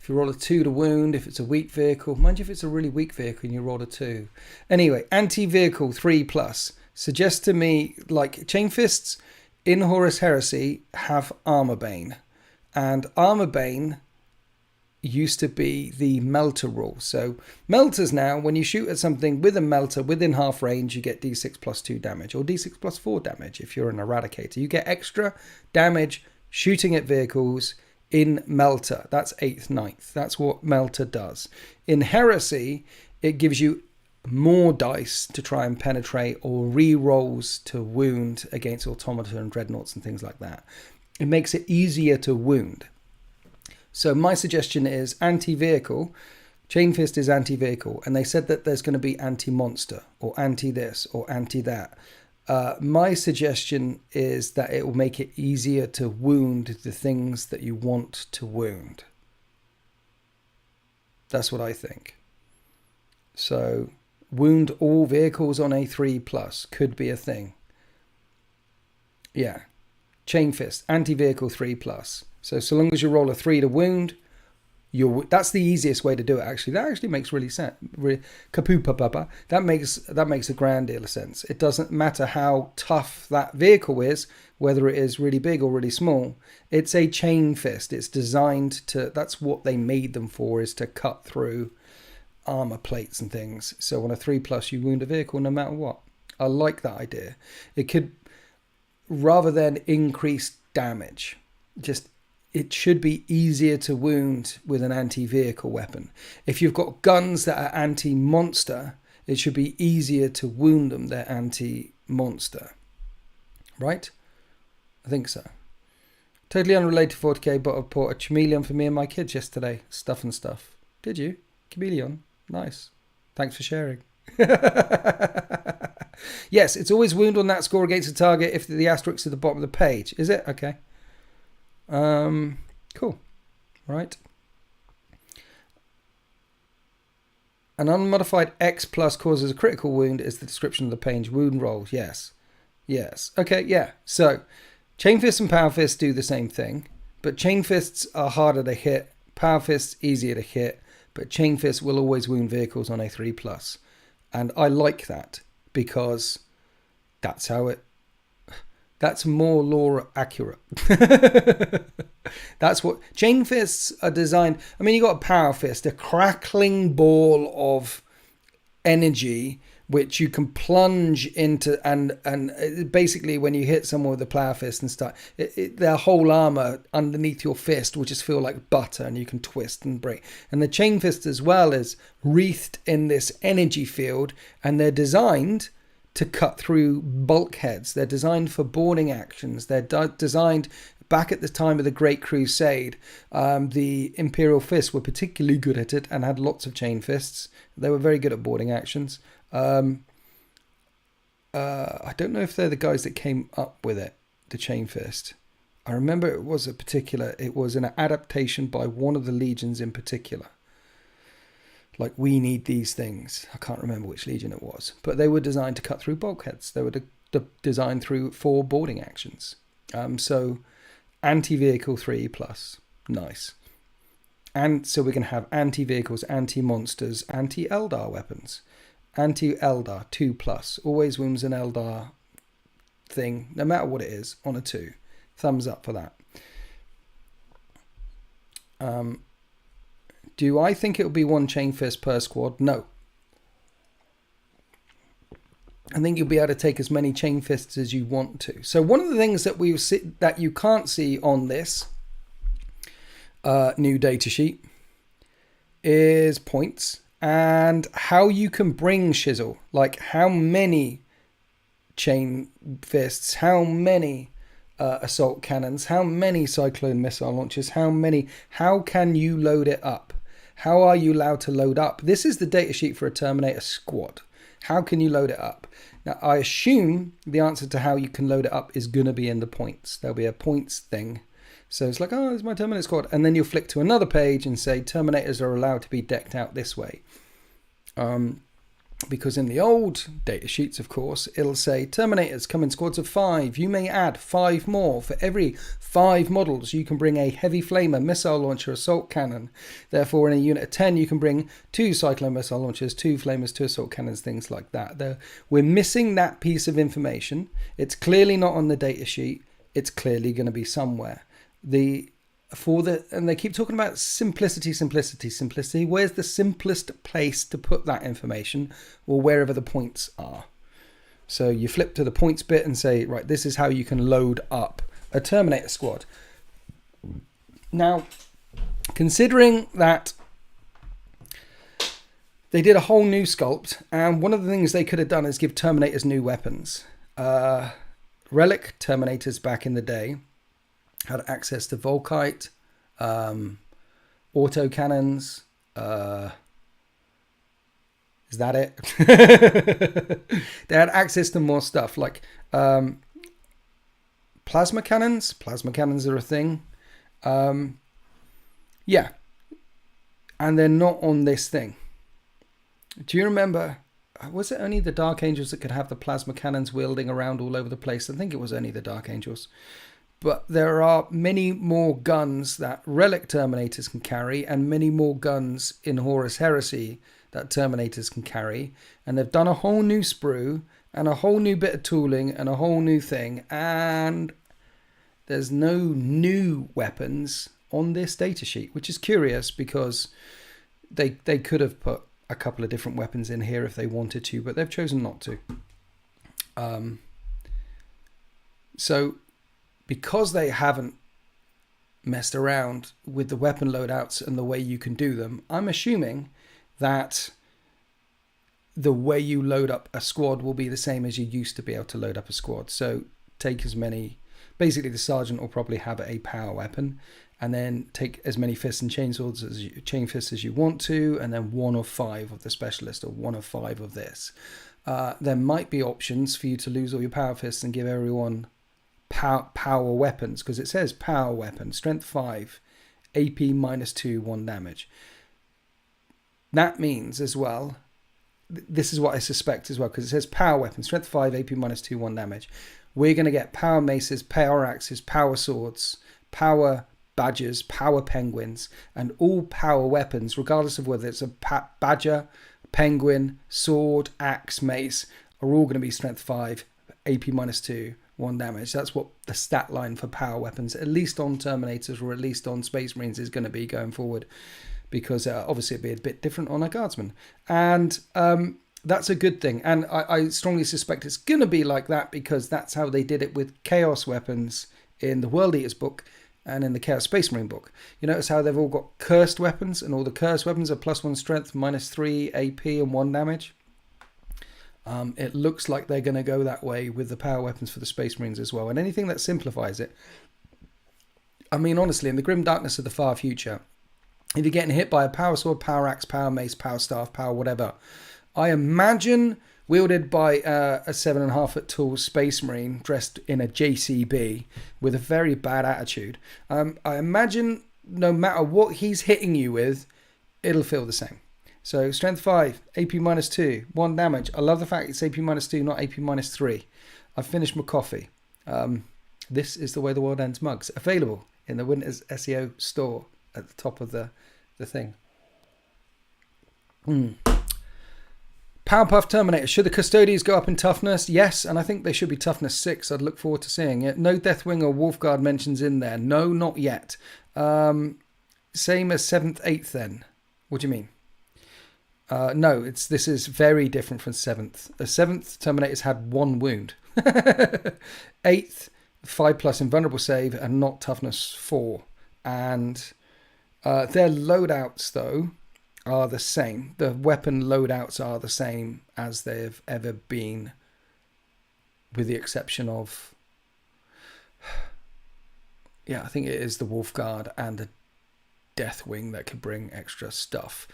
roll a 2 to wound, if it's a weak vehicle, mind you, if it's a really weak vehicle and you roll a 2. Anyway, anti-vehicle 3+ suggests to me, like, Chainfists in Horus Heresy have Armor Bane. And Armor Bane used to be the melter rule. So melters now, when you shoot at something with a melter within half range, you get d6 plus 2 damage, or d6 plus 4 damage if you're an eradicator. You get extra damage shooting at vehicles in melter. That's 8th, 9th. That's what melter does. In Heresy, it gives you more dice to try and penetrate, or re-rolls to wound against automata and dreadnoughts and things like that. It makes it easier to wound. So my suggestion is anti-vehicle. Chainfist is anti-vehicle. And they said that there's going to be anti-monster, or anti-this, or anti-that. My suggestion is that it will make it easier to wound the things that you want to wound. That's what I think. So wound all vehicles on a 3+ could be a thing. Yeah. Chainfist, anti-vehicle 3+. So long as you roll a 3 to wound, that's the easiest way to do it, actually. That actually makes really sense. That makes a grand deal of sense. It doesn't matter how tough that vehicle is, whether it is really big or really small. It's a Chainfist. It's designed to, that's what they made them for, is to cut through armor plates and things. So on a 3+, you wound a vehicle no matter what. I like that idea. It could, rather than increase damage, it should be easier to wound with an anti-vehicle weapon. If you've got guns that are anti-monster, it should be easier to wound them. They're anti-monster. Right? I think so. Totally unrelated to 40k, but I bought a chameleon for me and my kids yesterday. Stuff and stuff. Did you? Chameleon. Nice. Thanks for sharing. Yes, it's always wound on that score against the target if the asterisk at the bottom of the page. Is it? Okay. Cool. Right. An unmodified X+ causes a critical wound is the description of the page. Wound rolls. Yes. Yes. Okay, yeah. So, Chainfists and Powerfists do the same thing, but Chainfists are harder to hit. Powerfists easier to hit, but Chainfists will always wound vehicles on a 3+. And I like that, because that's more lore accurate. That's what Chainfists are designed. I mean, you got a Power Fist, a crackling ball of energy which you can plunge into, and basically when you hit someone with a Power Fist and start, their whole armor underneath your fist will just feel like butter, and you can twist and break. And the Chainfist as well is wreathed in this energy field, and they're designed to cut through bulkheads. They're designed for boarding actions. They're designed back at the time of the Great Crusade. The Imperial Fists were particularly good at it and had lots of chain fists. They were very good at boarding actions. I don't know if they're the guys that came up with it, the chain fist. I remember it was an adaptation by one of the legions in particular. Like, we need these things. I can't remember which legion it was, but they were designed to cut through bulkheads. They were designed for boarding actions. So anti-vehicle 3+, nice. And so we can have anti-vehicles, anti-monsters, anti-Eldar weapons. Anti-Eldar 2+, always wounds an Eldar thing, no matter what it is, on a 2. Thumbs up for that. Do I think it'll be one chain fist per squad? No. I think you'll be able to take as many chain fists as you want to. So one of the things that that you can't see on this new datasheet is points and how you can bring shizzle. Like, how many chain fists, how many assault cannons, how many cyclone missile launchers, how can you load it up? How are you allowed to load up? This is the datasheet for a Terminator squad. How can you load it up? Now, I assume the answer to how you can load it up is going to be in the points. There'll be a points thing. So it's like, oh, it's my Terminator squad. And then you'll flick to another page and say, Terminators are allowed to be decked out this way. Because in the old data sheets, of course, it'll say Terminators come in squads of 5. You may add 5 more. For every 5 models, you can bring a heavy flamer, missile launcher, assault cannon. Therefore, in a unit of 10, you can bring 2 cyclone missile launchers, 2 flamers, 2 assault cannons, things like that. We're missing that piece of information. It's clearly not on the data sheet. It's clearly going to be somewhere. And they keep talking about simplicity. Where's the simplest place to put that information? Or wherever the points are. So you flip to the points bit and say, right, this is how you can load up a Terminator squad. Now, considering that they did a whole new sculpt, and one of the things they could have done is give Terminators new weapons. Relic Terminators back in the day had access to Volkite, auto cannons. Is that it? They had access to more stuff like plasma cannons. Plasma cannons are a thing. Yeah. And they're not on this thing. Do you remember? Was it only the Dark Angels that could have the plasma cannons wielding around all over the place? I think it was only the Dark Angels. But there are many more guns that Relic Terminators can carry and many more guns in Horus Heresy that Terminators can carry. And they've done a whole new sprue and a whole new bit of tooling and a whole new thing. And there's no new weapons on this datasheet, which is curious because they could have put a couple of different weapons in here if they wanted to, but they've chosen not to. So because they haven't messed around with the weapon loadouts and the way you can do them, I'm assuming that the way you load up a squad will be the same as you used to be able to load up a squad. So take as many, basically the sergeant will probably have a power weapon, and then take as many fists and chainfists as you want to, and then 1 of 5 of the specialist or 1 of 5 of this. There might be options for you to lose all your power fists and give everyone power weapons, because it says power weapon, strength 5, AP -2, 1 damage. That means as well, this is what I suspect as well, because it says power weapon, strength 5, AP -2, 1 damage. We're going to get power maces, power axes, power swords, power badgers, power penguins, and all power weapons, regardless of whether it's a badger, penguin, sword, axe, mace, are all going to be strength 5, AP -2, 1 damage. That's what the stat line for power weapons, at least on Terminators or at least on Space Marines, is going to be going forward, because obviously it'd be a bit different on a Guardsman. And that's a good thing. And I strongly suspect it's going to be like that, because that's how they did it with Chaos weapons in the World Eaters book and in the Chaos Space Marine book. You notice how they've all got cursed weapons, and all the cursed weapons are +1 strength, -3 AP and 1 damage. It looks like they're going to go that way with the power weapons for the Space Marines as well. And anything that simplifies it. I mean, honestly, in the grim darkness of the far future, if you're getting hit by a power sword, power axe, power mace, power staff, power whatever, I imagine wielded by a 7.5 foot tall Space Marine dressed in a JCB with a very bad attitude, I imagine no matter what he's hitting you with, it'll feel the same. So strength 5, AP -2, 1 damage. I love the fact it's AP -2, not AP -3. I've finished my coffee. This is the Way the World Ends mugs, available in the Winters SEO store at the top of the thing. Powerpuff Terminator. Should the Custodians go up in toughness? Yes, and I think they should be toughness 6. I'd look forward to seeing it. No Deathwing or Wolfguard mentions in there. No, not yet. Same as 7th, 8th then. What do you mean? No, this is very different from 7th. The 7th Terminators had 1 wound. 8th, 5+ invulnerable save and not toughness 4. And their loadouts, though, are the same. The weapon loadouts are the same as they've ever been, with the exception of, yeah, I think it is the Wolfguard and the Deathwing that could bring extra stuff.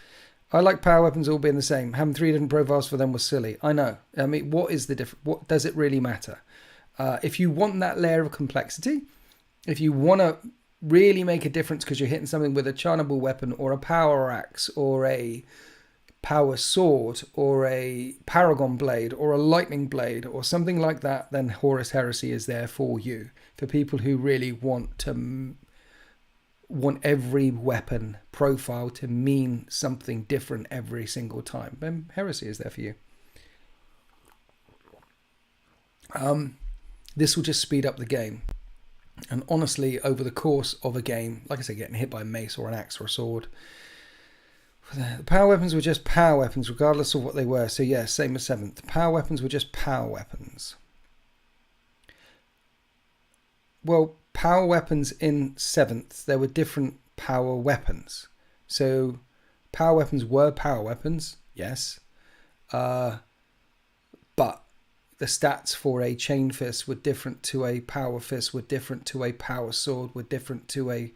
I like power weapons all being the same. Having 3 different profiles for them was silly. I know. I mean, what is the difference? What does it really matter? If you want that layer of complexity, if you want to really make a difference because you're hitting something with a charnable weapon or a power axe or a power sword or a paragon blade or a lightning blade or something like that, then Horus Heresy is there for you. For people who really want every weapon profile to mean something different every single time, then Heresy is there for you. This will just speed up the game. And honestly, over the course of a game, like I say, getting hit by a mace or an axe or a sword, the power weapons were just power weapons, regardless of what they were. So yeah, same as 7th. Power weapons were just power weapons. Well, power weapons in 7th, there were different power weapons. So power weapons were power weapons, yes. But the stats for a Chainfist were different to a power fist, were different to a power sword, were different to a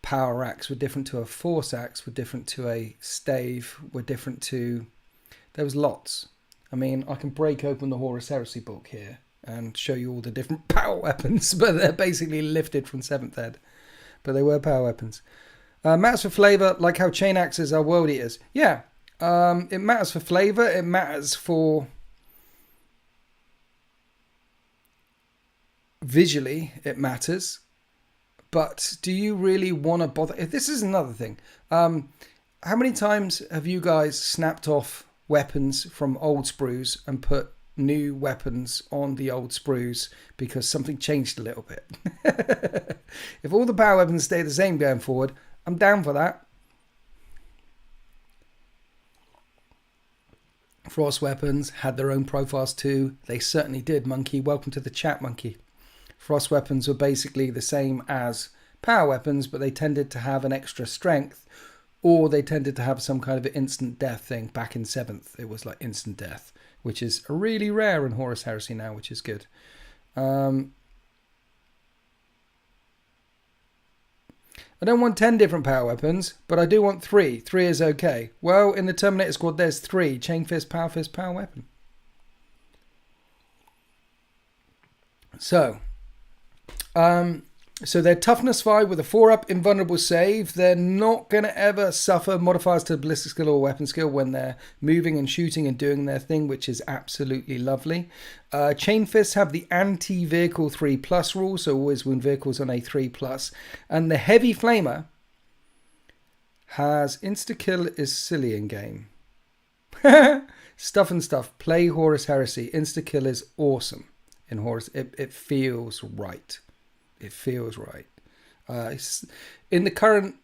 power axe, were different to a force axe, were different to a stave, were different to... There was lots. I mean, I can break open the Horus Heresy book here and show you all the different power weapons, but they're basically lifted from 7th Ed. But they were power weapons. Matters for flavour, like how chain axes are world eaters. Yeah, it matters for flavour, it matters for... Visually, it matters. But do you really want to bother? This is another thing. How many times have you guys snapped off weapons from old sprues and put new weapons on the old sprues because something changed a little bit? If all the power weapons stay the same going forward, I'm down for that. Frost weapons had their own profiles too. They certainly did, Monkey. Welcome to the chat, Monkey. Frost weapons were basically the same as power weapons, but they tended to have an extra strength, or they tended to have some kind of an instant death thing. Back in 7th, it was like instant death, which is really rare in Horus Heresy now, which is good. I don't want 10 different power weapons, but I do want 3. 3 is okay. Well, in the Terminator squad, there's 3. Chainfist, power weapon. So their toughness 5 with a 4-up invulnerable save. They're not going to ever suffer modifiers to ballistic skill or weapon skill when they're moving and shooting and doing their thing, which is absolutely lovely. Chainfists have the anti-vehicle 3+ rule, so always wound vehicles on a 3+. And the heavy flamer has insta-kill is silly in game. Stuff and stuff. Play Horus Heresy. Insta-kill is awesome. In Horus, it feels right. It feels right. In the current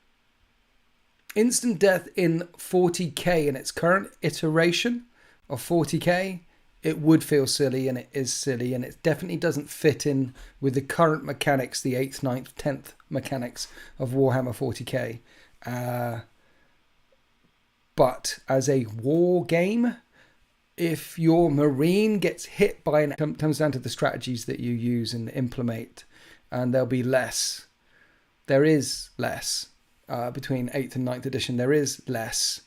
instant death in 40k, in its current iteration of 40k, it would feel silly, and it is silly, and it definitely doesn't fit in with the current mechanics, the 8th, 9th, 10th mechanics of Warhammer 40k. But as a war game, if your Marine gets hit by it comes down to the strategies that you use and implement, and there'll be less. There is less. Between 8th and 9th edition, there is less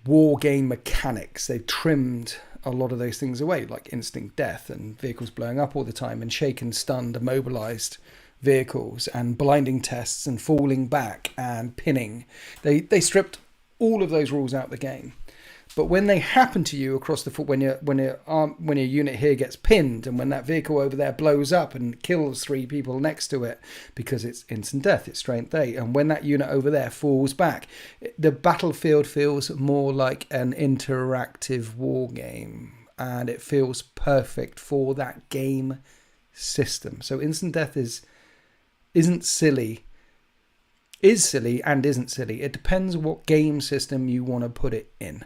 war game mechanics. They've trimmed a lot of those things away, like instant death and vehicles blowing up all the time and shaken, stunned, immobilized vehicles and blinding tests and falling back and pinning. They stripped all of those rules out of the game. But when they happen to you across the foot, when your unit here gets pinned, and when that vehicle over there blows up and kills 3 people next to it because it's instant death, it's strength 8, and when that unit over there falls back, the battlefield feels more like an interactive war game, and it feels perfect for that game system. So instant death isn't silly. Is silly and isn't silly. It depends what game system you want to put it in.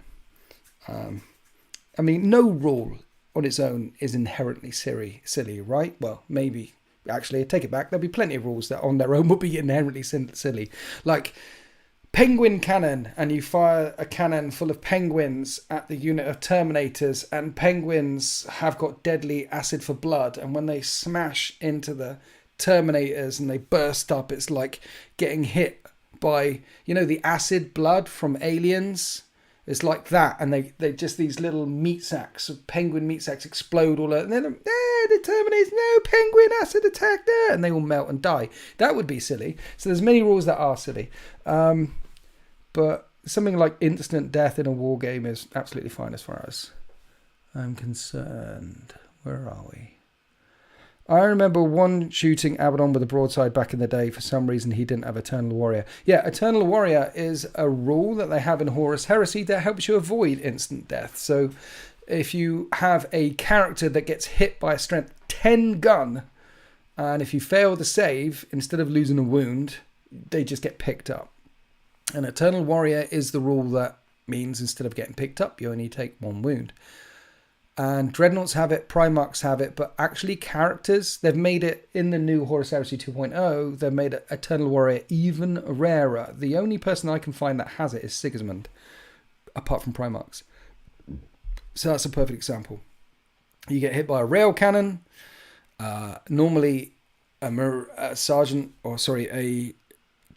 I mean, no rule on its own is inherently silly, right? Well, maybe. Actually, I take it back. There'll be plenty of rules that on their own will be inherently silly. Like penguin cannon, and you fire a cannon full of penguins at the unit of Terminators, and penguins have got deadly acid for blood, and when they smash into the Terminators and they burst up. It's like getting hit by, you know, the acid blood from Aliens. It's like that, and they just, these little meat sacks of penguin meat sacks explode all over, and then the Terminators, no, penguin acid attack there, and they all melt and die. That would be silly. So there's many rules that are silly, but something like instant death in a war game is absolutely fine as far as I'm concerned. Where are we? I remember one shooting Abaddon with a broadside back in the day. For some reason, he didn't have Eternal Warrior. Yeah, Eternal Warrior is a rule that they have in Horus Heresy that helps you avoid instant death. So if you have a character that gets hit by a strength 10 gun, and if you fail the save, instead of losing a wound, they just get picked up. And Eternal Warrior is the rule that means instead of getting picked up, you only take 1 wound. And Dreadnoughts have it, Primarchs have it, but actually characters, they've made it in the new Horus Heresy 2.0, they've made Eternal Warrior even rarer. The only person I can find that has it is Sigismund, apart from Primarchs. So that's a perfect example. You get hit by a rail cannon, normally a sergeant, a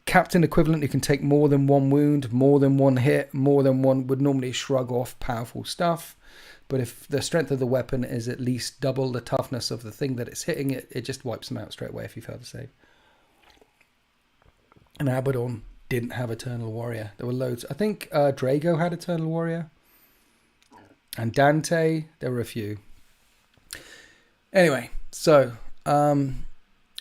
captain equivalent who can take more than 1 wound, more than 1 hit, more than 1 would normally shrug off powerful stuff. But if the strength of the weapon is at least double the toughness of the thing that it's hitting, it just wipes them out straight away if you fail to save. And Abaddon didn't have Eternal Warrior. There were loads. I think Drago had Eternal Warrior. And Dante, there were a few. Anyway, so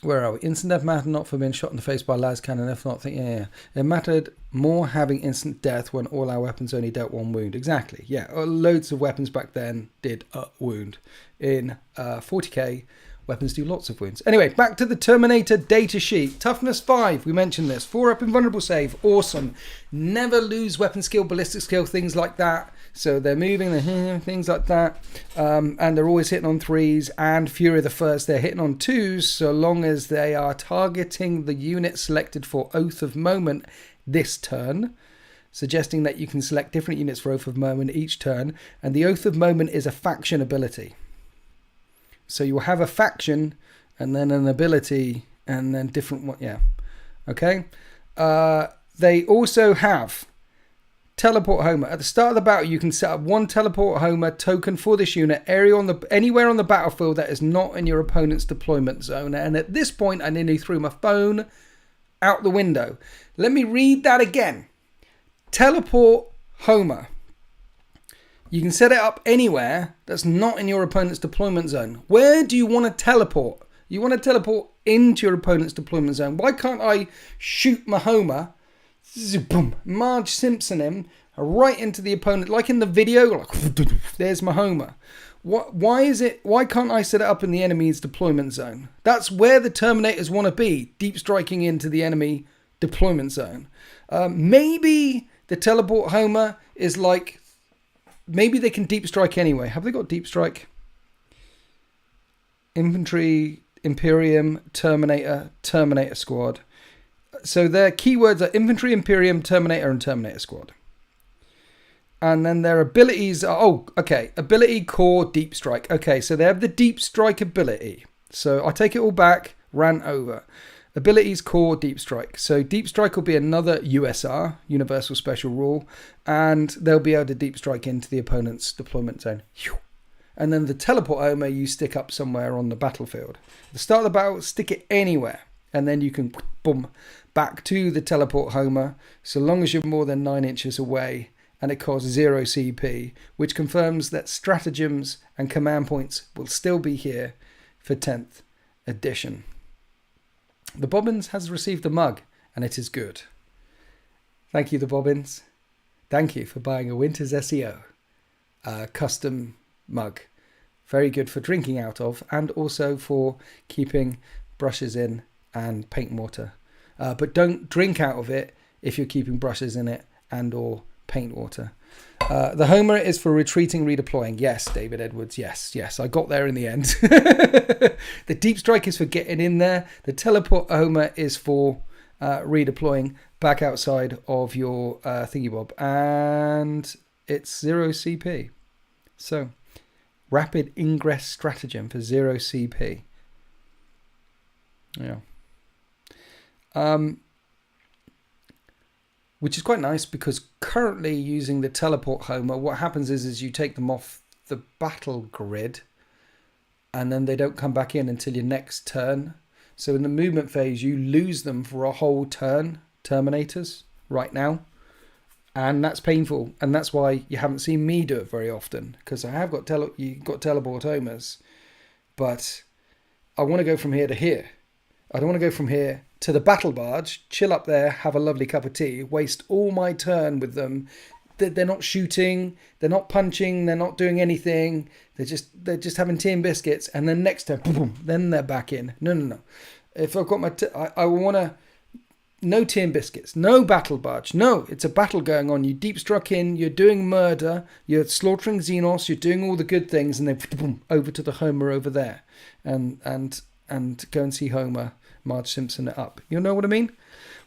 where are we? Instant death mattered not for being shot in the face by a las cannon. If not, yeah. It mattered more having instant death when all our weapons only dealt 1 wound. Exactly, yeah. Loads of weapons back then did a wound. In 40k, weapons do lots of wounds. Anyway, back to the Terminator data sheet. Toughness 5, we mentioned this. 4 up invulnerable save, awesome. Never lose weapon skill, ballistic skill, things like that. So they're moving, things like that. And they're always hitting on 3s. And Fury of the First, they're hitting on 2s, so long as they are targeting the unit selected for Oath of Moment this turn, suggesting that you can select different units for Oath of Moment each turn. And the Oath of Moment is a faction ability. So you'll have a faction and then an ability and then different one. Yeah. Okay. They also have Teleport Homer. At the start of the battle, you can set up 1 Teleport Homer token for this unit anywhere on the battlefield that is not in your opponent's deployment zone. And at this point, I nearly threw my phone out the window. Let me read that again. Teleport Homer. You can set it up anywhere that's not in your opponent's deployment zone. Where do you want to teleport? You want to teleport into your opponent's deployment zone. Why can't I shoot my Homer, boom, Marge Simpson him right into the opponent, like in the video, like, there's my Homer. Why can't I set it up in the enemy's deployment zone? That's where the Terminators want to be, deep striking into the enemy deployment zone. Maybe the Teleport Homer is like, maybe they can deep strike anyway. Have they got deep strike? Infantry, Imperium, Terminator, Terminator Squad. So their keywords are Infantry, Imperium, Terminator, and Terminator Squad. And then their abilities are, ability, core, deep strike. Okay, so they have the deep strike ability. So I take it all back, ran over. Abilities, core, deep strike. So deep strike will be another USR, Universal Special Rule, and they'll be able to deep strike into the opponent's deployment zone. And then the Teleport Homer you stick up somewhere on the battlefield. At the start of the battle, stick it anywhere, and then you can boom back to the Teleport Homer, so long as you're more than 9 inches away, and it costs 0 CP, which confirms that stratagems and command points will still be here for 10th edition. The Bobbins has received a mug, and it is good. Thank you, the Bobbins. Thank you for buying a Winter's SEO custom mug. Very good for drinking out of, and also for keeping brushes in and paint water. But don't drink out of it if you're keeping brushes in it and or paint water. The Homer is for retreating, redeploying. Yes, David Edwards. Yes. I got there in the end. The deep strike is for getting in there. The Teleport Homer is for redeploying back outside of your thingy bob. And it's 0 CP. So, rapid ingress stratagem for 0 CP. Yeah. Which is quite nice, because currently using the teleport homer, what happens is you take them off the battle grid and then they don't come back in until your next turn. So in the movement phase, you lose them for a whole turn, Terminators, right now. And that's painful. And that's why you haven't seen me do it very often, because I have got teleport homers, but I want to go from here to here. I don't want to go from here to the battle barge, chill up there, have a lovely cup of tea, waste all my turn with them. They're not shooting, they're not punching, they're not doing anything. They're just having tea and biscuits, and then next turn, boom, then they're back in. No. If I've got my, I want to, no tea and biscuits, no battle barge. No, it's a battle going on. You deep struck in, you're doing murder, you're slaughtering Xenos, you're doing all the good things, and then boom, over to the Homer over there, and go and see Homer, Marge Simpson it up. You know what I mean?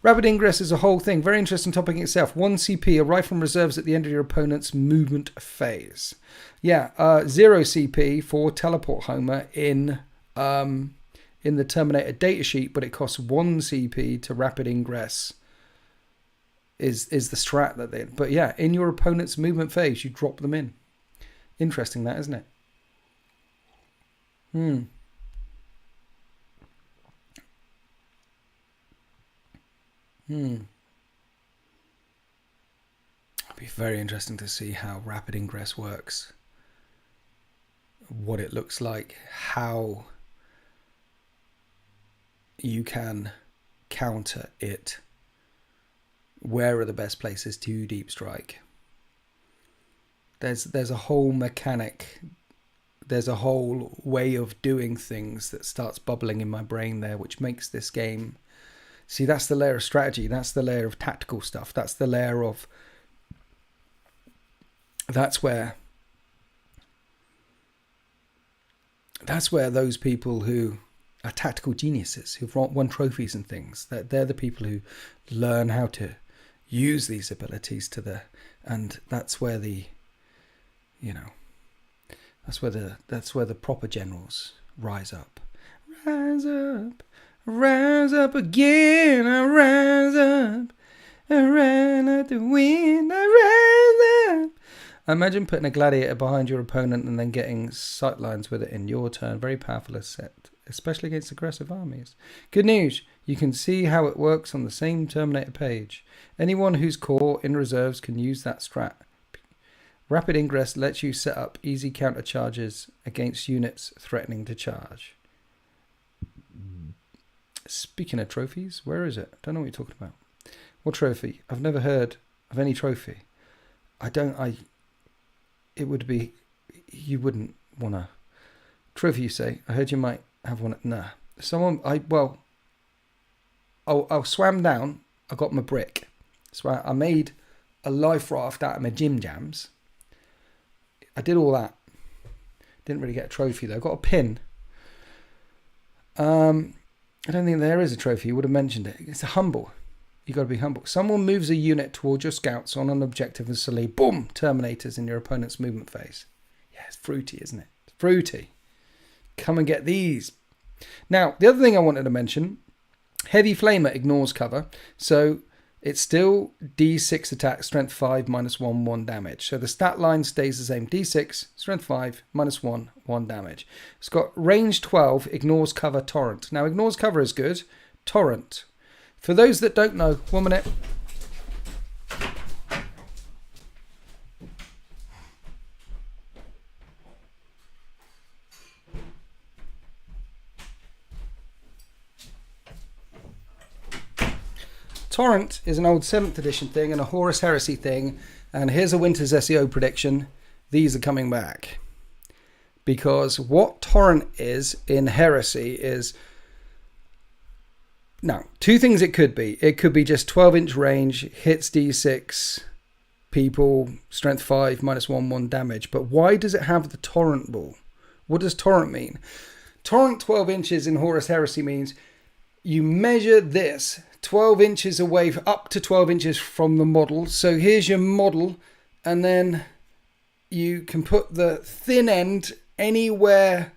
Rapid Ingress is a whole thing. Very interesting topic in itself. 1 CP, arrive from reserves at the end of your opponent's movement phase. Yeah, 0 CP for Teleport Homer in the Terminator datasheet, but it costs 1 CP to Rapid Ingress is the strat that they... But yeah, in your opponent's movement phase, you drop them in. Interesting that, isn't it? It'd be very interesting to see how Rapid Ingress works, what it looks like, how you can counter it, where are the best places to deep strike. There's a whole mechanic, there's a whole way of doing things that starts bubbling in my brain there, which makes this game... See, that's the layer of strategy. That's the layer of tactical stuff. That's the layer of... That's where those people who are tactical geniuses, who've won trophies and things, they're the people who learn how to use these abilities and that's where the, that's where the proper generals rise up. Rise up. Rise up again, I rise up. I ran at the wind, I rise up. Imagine putting a gladiator behind your opponent and then getting sightlines with it in your turn. Very powerful set, especially against aggressive armies. Good news, you can see how it works on the same Terminator page. Anyone who's core in reserves can use that strat. Rapid Ingress lets you set up easy counter charges against units threatening to charge. Speaking of trophies, where is it? I don't know what you're talking about. What trophy? I've never heard of any trophy. It would be, you wouldn't want a trophy, you say. I heard you might have one. Nah. I swam down, I got my brick. So I made a life raft out of my gym jams. I did all that. Didn't really get a trophy though. Got a pin. I don't think there is a trophy. You would have mentioned it. It's a humble. You got to be humble. Someone moves a unit towards your scouts on an objective and suddenly, boom, Terminators in your opponent's movement phase. Yeah, it's fruity, isn't it? It's fruity. Come and get these. Now, the other thing I wanted to mention, Heavy Flamer ignores cover. So it's still D6 attack, strength 5, -1, 1 damage. So the stat line stays the same. D6, strength 5, -1, 1 damage. It's got range 12, ignores cover, Torrent. Now, ignores cover is good. Torrent. For those that don't know, 1 minute. Torrent is an old 7th edition thing and a Horus Heresy thing. And here's a Winter's SEO prediction. These are coming back. Because what Torrent is in Heresy is... Now, 2 things it could be. It could be just 12-inch range, hits D6, people, strength 5, -1, 1 damage. But why does it have the Torrent ball? What does Torrent mean? Torrent 12 inches in Horus Heresy means you measure this 12 inches away, up to 12 inches from the model. So here's your model, and then you can put the thin end anywhere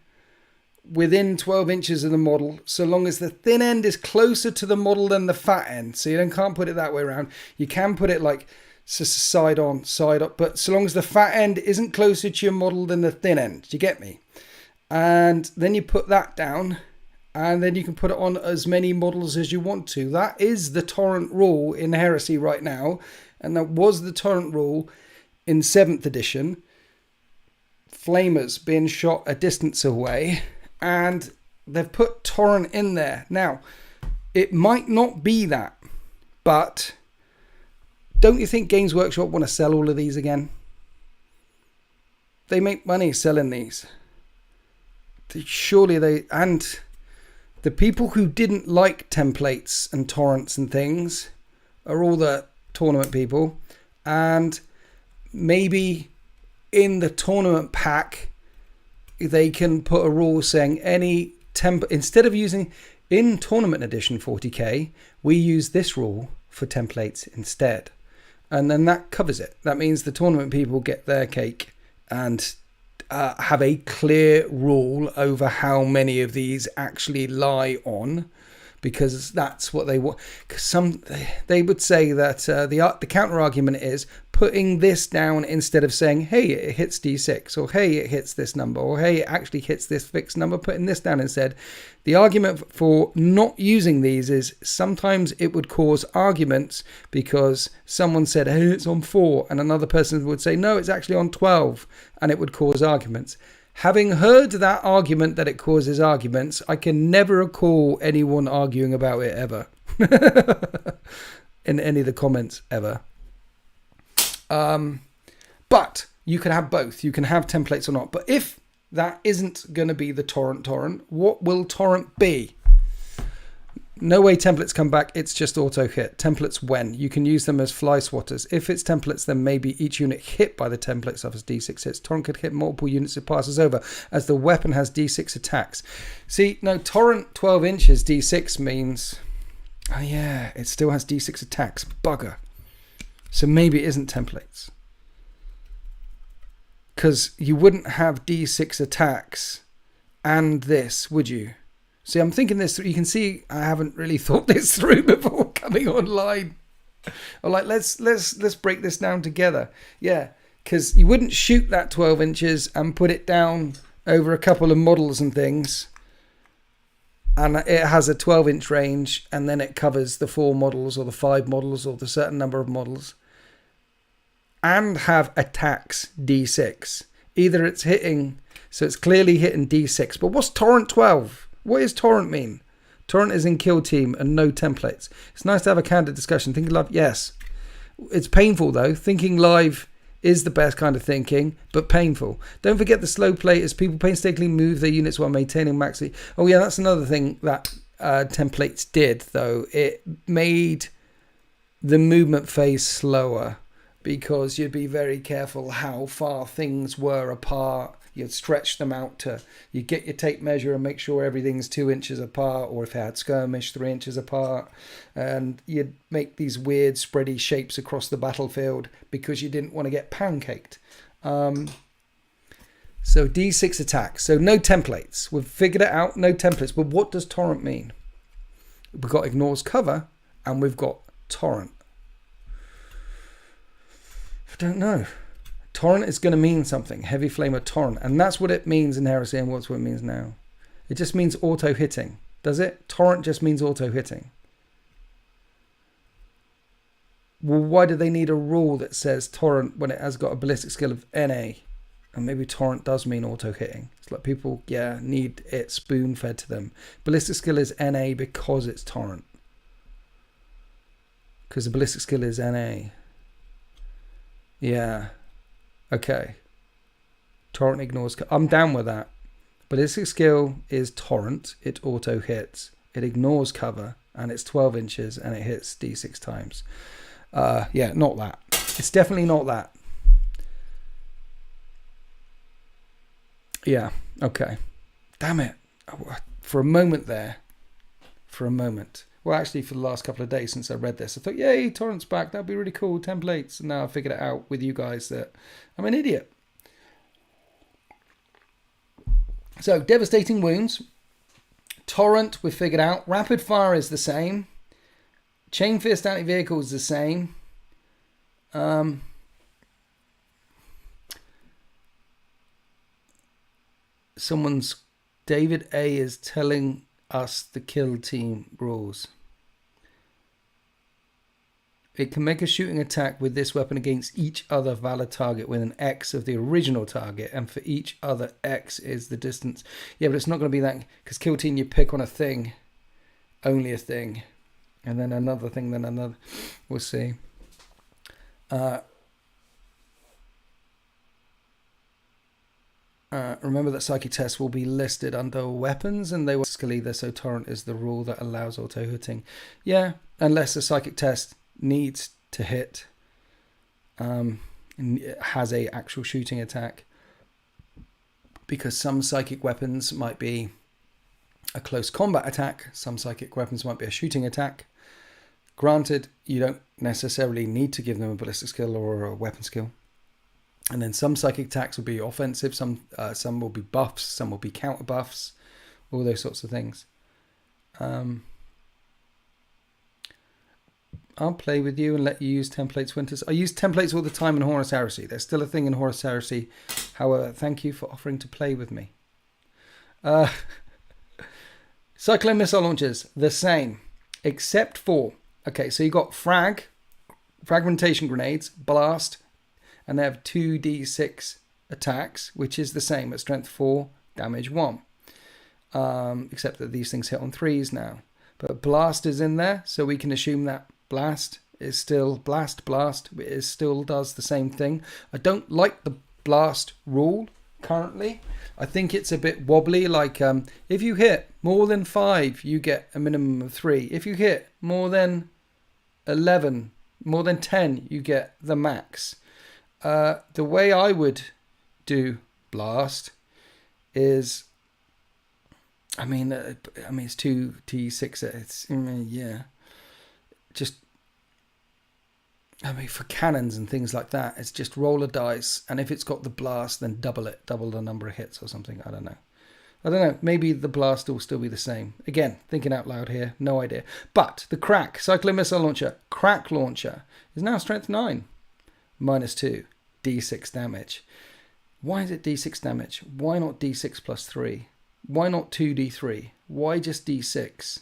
within 12 inches of the model, so long as the thin end is closer to the model than the fat end. So you can't put it that way around. You can put it like side on, side up, but so long as the fat end isn't closer to your model than the thin end. Do you get me? And then you put that down, and then you can put it on as many models as you want to. That is the Torrent rule in Heresy right now, and that was the Torrent rule in 7th edition. Flamers being shot a distance away, and they've put Torrent in there. Now, it might not be that, but don't you think Games Workshop want to sell all of these again? They make money selling these. Surely they... And the people who didn't like templates and torrents and things are all the tournament people. And maybe in the tournament pack, they can put a rule saying any instead of using in tournament edition 40k, we use this rule for templates instead. And then that covers it. That means the tournament people get their cake and have a clear rule over how many of these actually lie on, because that's what they want. Because they would say that the counter argument is putting this down instead of saying, hey, it hits D6, or hey, it hits this number, or hey, it actually hits this fixed number, putting this down instead. The argument for not using these is sometimes it would cause arguments because someone said, hey, it's on 4, and another person would say, no, it's actually on 12, and it would cause arguments. Having heard that argument that it causes arguments, I can never recall anyone arguing about it ever. In any of the comments ever. But you can have both. You can have templates or not. But if that isn't going to be the Torrent, what will Torrent be? No way templates come back. It's just auto hit. Templates when? You can use them as fly swatters. If it's templates, then maybe each unit hit by the template suffers D6 hits. Torrent could hit multiple units it passes over, as the weapon has D6 attacks. See, no, Torrent 12 inches D6 means... Oh yeah, it still has D6 attacks. Bugger. So maybe it isn't templates. Because you wouldn't have D6 attacks and this, would you? See, I'm thinking this through. You can see I haven't really thought this through before coming online. Or like, let's break this down together. Yeah, because you wouldn't shoot that 12 inches and put it down over a couple of models and things. And it has a 12-inch range, and then it covers the 4 models or the 5 models or the certain number of models. And have attacks D6. Either it's hitting, so it's clearly hitting D6. But what's Torrent 12? What does Torrent mean? Torrent is in kill team and no templates. It's nice to have a candid discussion. Thinking live, yes. It's painful though. Thinking live is the best kind of thinking, but painful. Don't forget the slow play as people painstakingly move their units while maintaining maxi. Oh yeah, that's another thing that templates did though. It made the movement phase slower, because you'd be very careful how far things were apart. You'd stretch them out to, you'd get your tape measure and make sure everything's 2 inches apart, or if it had skirmish, 3 inches apart. And you'd make these weird spready shapes across the battlefield because you didn't want to get pancaked. So D6 attacks. So no templates. We've figured it out, no templates. But what does Torrent mean? We've got ignores cover and we've got Torrent. I don't know. Torrent is going to mean something. Heavy flamer Torrent. And that's what it means in Heresy, and what's what it means now. It just means auto hitting. Does it? Torrent just means auto hitting. Well, why do they need a rule that says Torrent when it has got a ballistic skill of NA? And maybe Torrent does mean auto hitting. It's like people, need it spoon fed to them. Ballistic skill is NA because it's Torrent. Because the ballistic skill is NA. Yeah. Okay. Torrent ignores... I'm down with that. Ballistic skill is Torrent. It auto hits. It ignores cover. And it's 12 inches. And it hits D6 times. Not that. It's definitely not that. Yeah. Okay. Damn it. For a moment there. Well, actually, for the last couple of days since I read this, I thought, yay, Torrent's back. That'd be really cool. Templates. And now I figured it out with you guys that I'm an idiot. So, devastating wounds. Torrent, we figured out. Rapid fire is the same. Chainfist anti-vehicle is the same. David A is telling us the kill team rules. It can make a shooting attack with this weapon against each other valid target with an X of the original target, and for each other X is the distance. Yeah, but it's not going to be that, because kill team, you pick on a thing, only a thing, and then another thing, then another. We'll see. Remember that psychic tests will be listed under weapons, and they will either, so Torrent is the rule that allows auto hitting. Yeah, unless a psychic test needs to hit, has a actual shooting attack, because some psychic weapons might be a close combat attack, some psychic weapons might be a shooting attack. Granted, you don't necessarily need to give them a ballistic skill or a weapon skill. And then some psychic attacks will be offensive, some will be buffs, some will be counter buffs, all those sorts of things. I'll play with you and let you use templates, Winters. I use templates all the time in Horus Heresy. There's still a thing in Horus Heresy. However, thank you for offering to play with me. Cyclone missile launchers, the same, except for, okay, so you got fragmentation grenades, blast, and they have 2d6 attacks, which is the same at strength 4, damage 1. Except that these things hit on 3s now. But blast is in there, so we can assume that blast is still blast. It still does the same thing. I don't like the blast rule currently. I think it's a bit wobbly. Like if you hit more than 5, you get a minimum of 3. If you hit more than 11, more than 10, you get the max. The way I would do blast is, I mean, it's 2d6. It's yeah. Just, I mean, for cannons and things like that, it's just roll a dice, and if it's got the blast, then double the number of hits or something. I don't know. Maybe the blast will still be the same. Again, thinking out loud here, no idea. But the crack cyclone missile launcher, crack launcher, is now strength 9, -2, d6 damage. Why is it d6 damage? Why not d6 plus 3? Why not 2d3? Why just d6?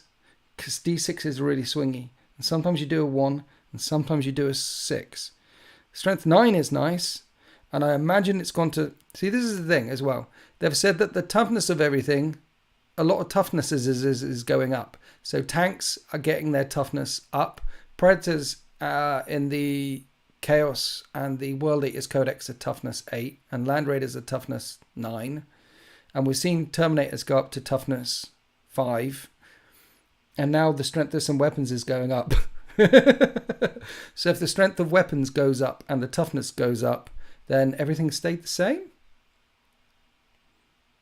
Because d6 is really swingy. And sometimes you do a 1, and sometimes you do a 6. Strength 9 is nice, and I imagine it's gone to... See, this is the thing as well. They've said that the toughness of everything, a lot of toughness is going up. So tanks are getting their toughness up. Predators in the Chaos and the World Eaters Codex are toughness 8, and Land Raiders are toughness 9. And we've seen Terminators go up to toughness 5. And now the strength of some weapons is going up. So if the strength of weapons goes up and the toughness goes up, then everything stayed the same?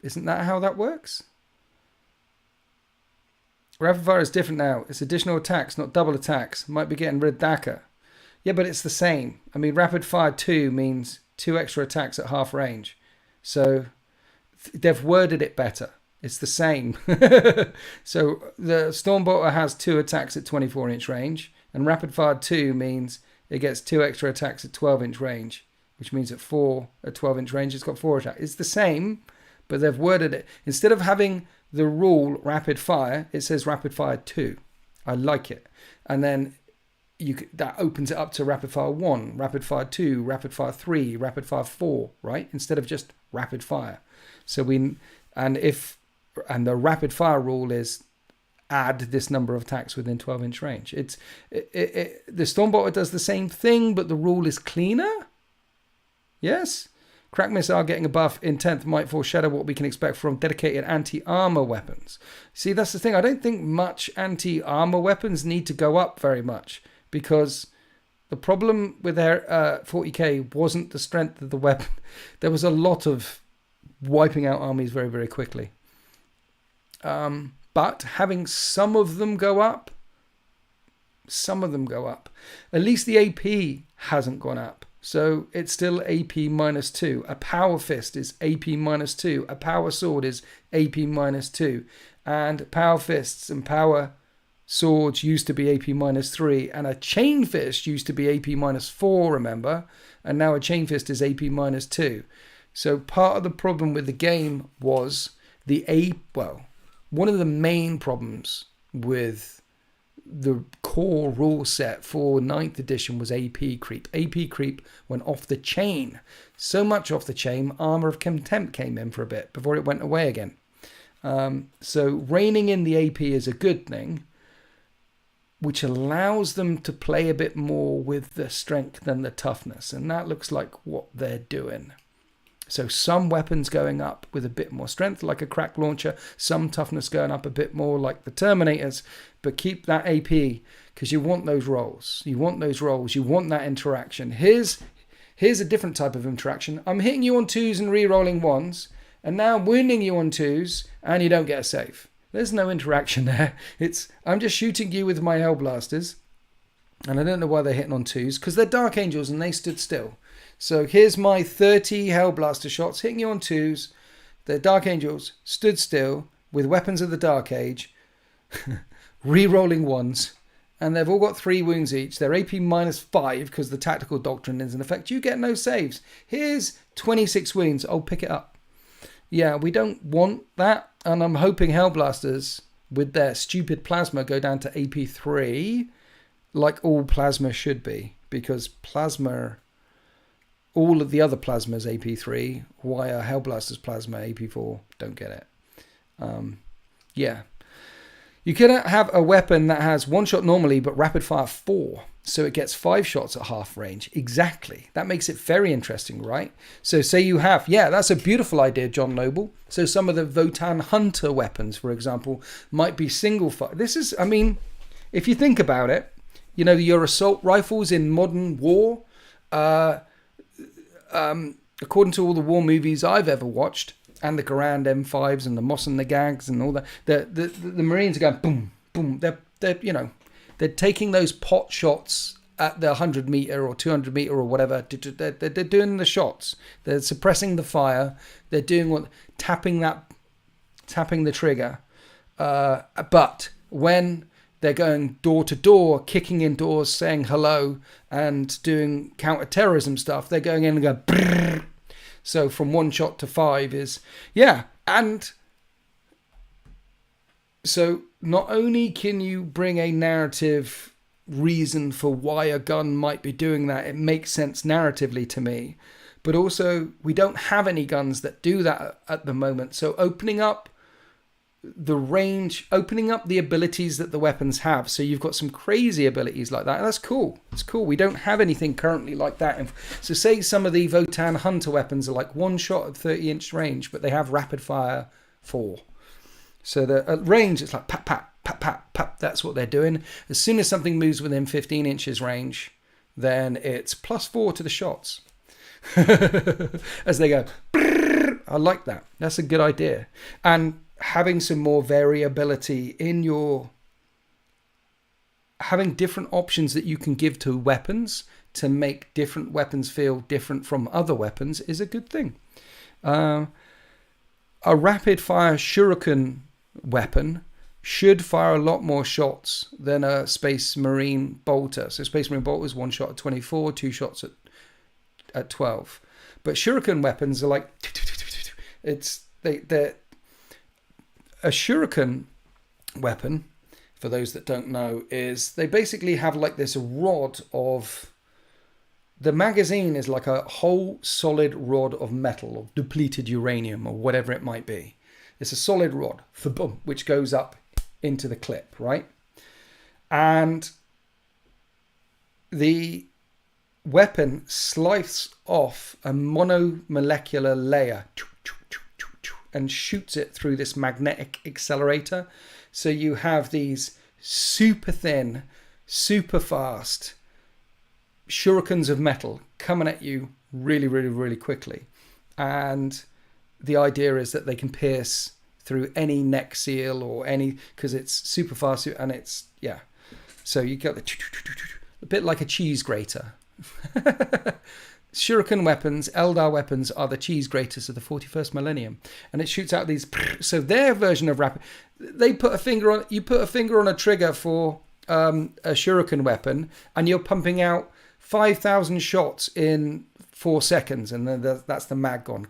Isn't that how that works? Rapid fire is different now. It's additional attacks, not double attacks. Might be getting rid of DACA. Yeah, but it's the same. I mean, rapid fire 2 means 2 extra attacks at half range. So they've worded it better. It's the same. So the Stormbolter has 2 attacks at 24-inch range, and Rapid Fire 2 means it gets 2 extra attacks at 12-inch range, which means at 12-inch range, it's got 4 attacks. It's the same, but they've worded it. Instead of having the rule Rapid Fire, it says Rapid Fire 2. I like it. And then that opens it up to Rapid Fire 1, Rapid Fire 2, Rapid Fire 3, Rapid Fire 4, right? Instead of just Rapid Fire. So the rapid fire rule is add this number of attacks within 12-inch range. The Stormbolter does the same thing, but the rule is cleaner. Yes? Crack missile getting a buff in 10th might foreshadow what we can expect from dedicated anti-armor weapons. See, that's the thing. I don't think much anti-armor weapons need to go up very much, because the problem with their 40k wasn't the strength of the weapon. There was a lot of wiping out armies very, very quickly. But having some of them go up, at least the AP hasn't gone up. So it's still AP -2. A power fist is AP -2. A power sword is AP -2. And power fists and power swords used to be AP -3. And a chain fist used to be AP -4, remember? And now a chain fist is AP -2. So part of the problem with the game was one of the main problems with the core rule set for 9th edition was AP creep. AP creep went off the chain. So much off the chain, Armor of Contempt came in for a bit before it went away again. So reining in the AP is a good thing, which allows them to play a bit more with the strength than the toughness. And that looks like what they're doing. So some weapons going up with a bit more strength, like a crack launcher. Some toughness going up a bit more, like the Terminators. But keep that AP, because you want those rolls. You want those rolls. You want that interaction. Here's a different type of interaction. I'm hitting you on 2s and re-rolling 1s. And now I'm wounding you on 2s, and you don't get a save. There's no interaction there. I'm just shooting you with my Hellblasters. And I don't know why they're hitting on 2s, because they're Dark Angels and they stood still. So here's my 30 Hellblaster shots hitting you on 2s. The Dark Angels stood still with weapons of the Dark Age, re-rolling 1s, and they've all got 3 wounds each. They're AP -5 because the tactical doctrine is in effect. You get no saves. Here's 26 wounds. Oh, pick it up. Yeah, we don't want that, and I'm hoping Hellblasters with their stupid plasma go down to AP3, like all plasma should be, because plasma... All of the other plasmas AP3. Why are Hellblaster's plasma AP4? Don't get it. Yeah. You can have a weapon that has 1 shot normally, but rapid fire 4. So it gets 5 shots at half range. Exactly. That makes it very interesting, right? So say you have... Yeah, that's a beautiful idea, John Noble. So some of the Votan Hunter weapons, for example, might be single fire. This is... I mean, if you think about it, you know, your assault rifles in modern war... according to all the war movies I've ever watched, and the Garand M5s and the Moss and the Gags and all that, the Marines are going boom, boom. They're taking those pot shots at the 100 meter or 200 meter or whatever. They're doing the shots. They're suppressing the fire. They're doing tapping the trigger. But when they're going door to door, kicking in doors, saying hello, and doing counter-terrorism stuff, they're going in and go brrr. So from 1 shot to 5 is... Yeah, and... So not only can you bring a narrative reason for why a gun might be doing that, it makes sense narratively to me, but also we don't have any guns that do that at the moment. So opening up the range, opening up the abilities that the weapons have. So you've got some crazy abilities like that. And that's cool. It's cool. We don't have anything currently like that. So say some of the Votan Hunter weapons are like 1 shot at 30-inch range, but they have rapid fire 4. So at range, it's like pap, pap, pap, pap, pap. That's what they're doing. As soon as something moves within 15 inches range, then it's +4 to the shots. As they go, brrr. I like that. That's a good idea. And having some more variability in your... Having different options that you can give to weapons to make different weapons feel different from other weapons is a good thing. A rapid fire shuriken weapon should fire a lot more shots than a Space Marine bolter. So Space Marine bolter is 1 shot at 24, 2 shots at 12. But shuriken weapons are like... They're a shuriken weapon, for those that don't know, is they basically have like this rod of... The magazine is like a whole solid rod of metal or depleted uranium or whatever it might be. It's a solid rod, boom, which goes up into the clip, right? And the weapon slices off a monomolecular layer and shoots it through this magnetic accelerator. So you have these super thin, super fast shurikens of metal coming at you really, really, really quickly. And the idea is that they can pierce through any neck seal or any, because it's super fast and it's, yeah. So you got a bit like a cheese grater. shuriken weapons, Eldar weapons, are the cheese graters of the 41st millennium, and it shoots out these. So their version of rapid, they put a finger on. You put a finger on a trigger for a shuriken weapon, and you're pumping out 5,000 shots in 4 seconds, and then that's the mag gone,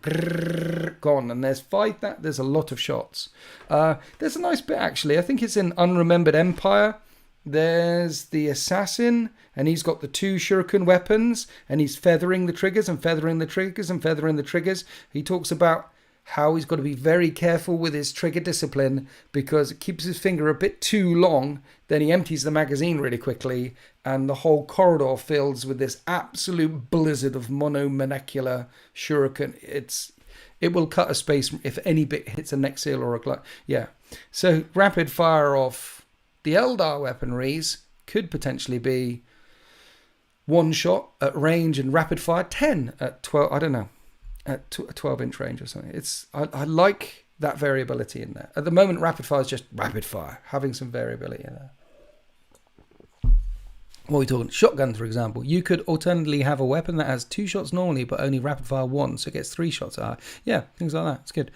gone, and there's a lot of shots. There's a nice bit actually. I think it's in Unremembered Empire. There's the assassin, and he's got the 2 shuriken weapons, and he's feathering the triggers and feathering the triggers and feathering the triggers. He talks about how he's got to be very careful with his trigger discipline because it keeps his finger a bit too long. Then he empties the magazine really quickly, and the whole corridor fills with this absolute blizzard of monomolecular shuriken. It will cut a space if any bit hits a neck seal or a glove. Yeah. So rapid fire off the Eldar weaponries could potentially be 1 shot at range and rapid fire 10 at 12. I don't know, at 12-inch range or something. I like that variability in there. At the moment, rapid fire is just rapid fire, having some variability in there. What are we talking? Shotgun, for example. You could alternatively have a weapon that has 2 shots normally, but only rapid fire 1, so it gets 3 shots. Yeah, things like that. It's good.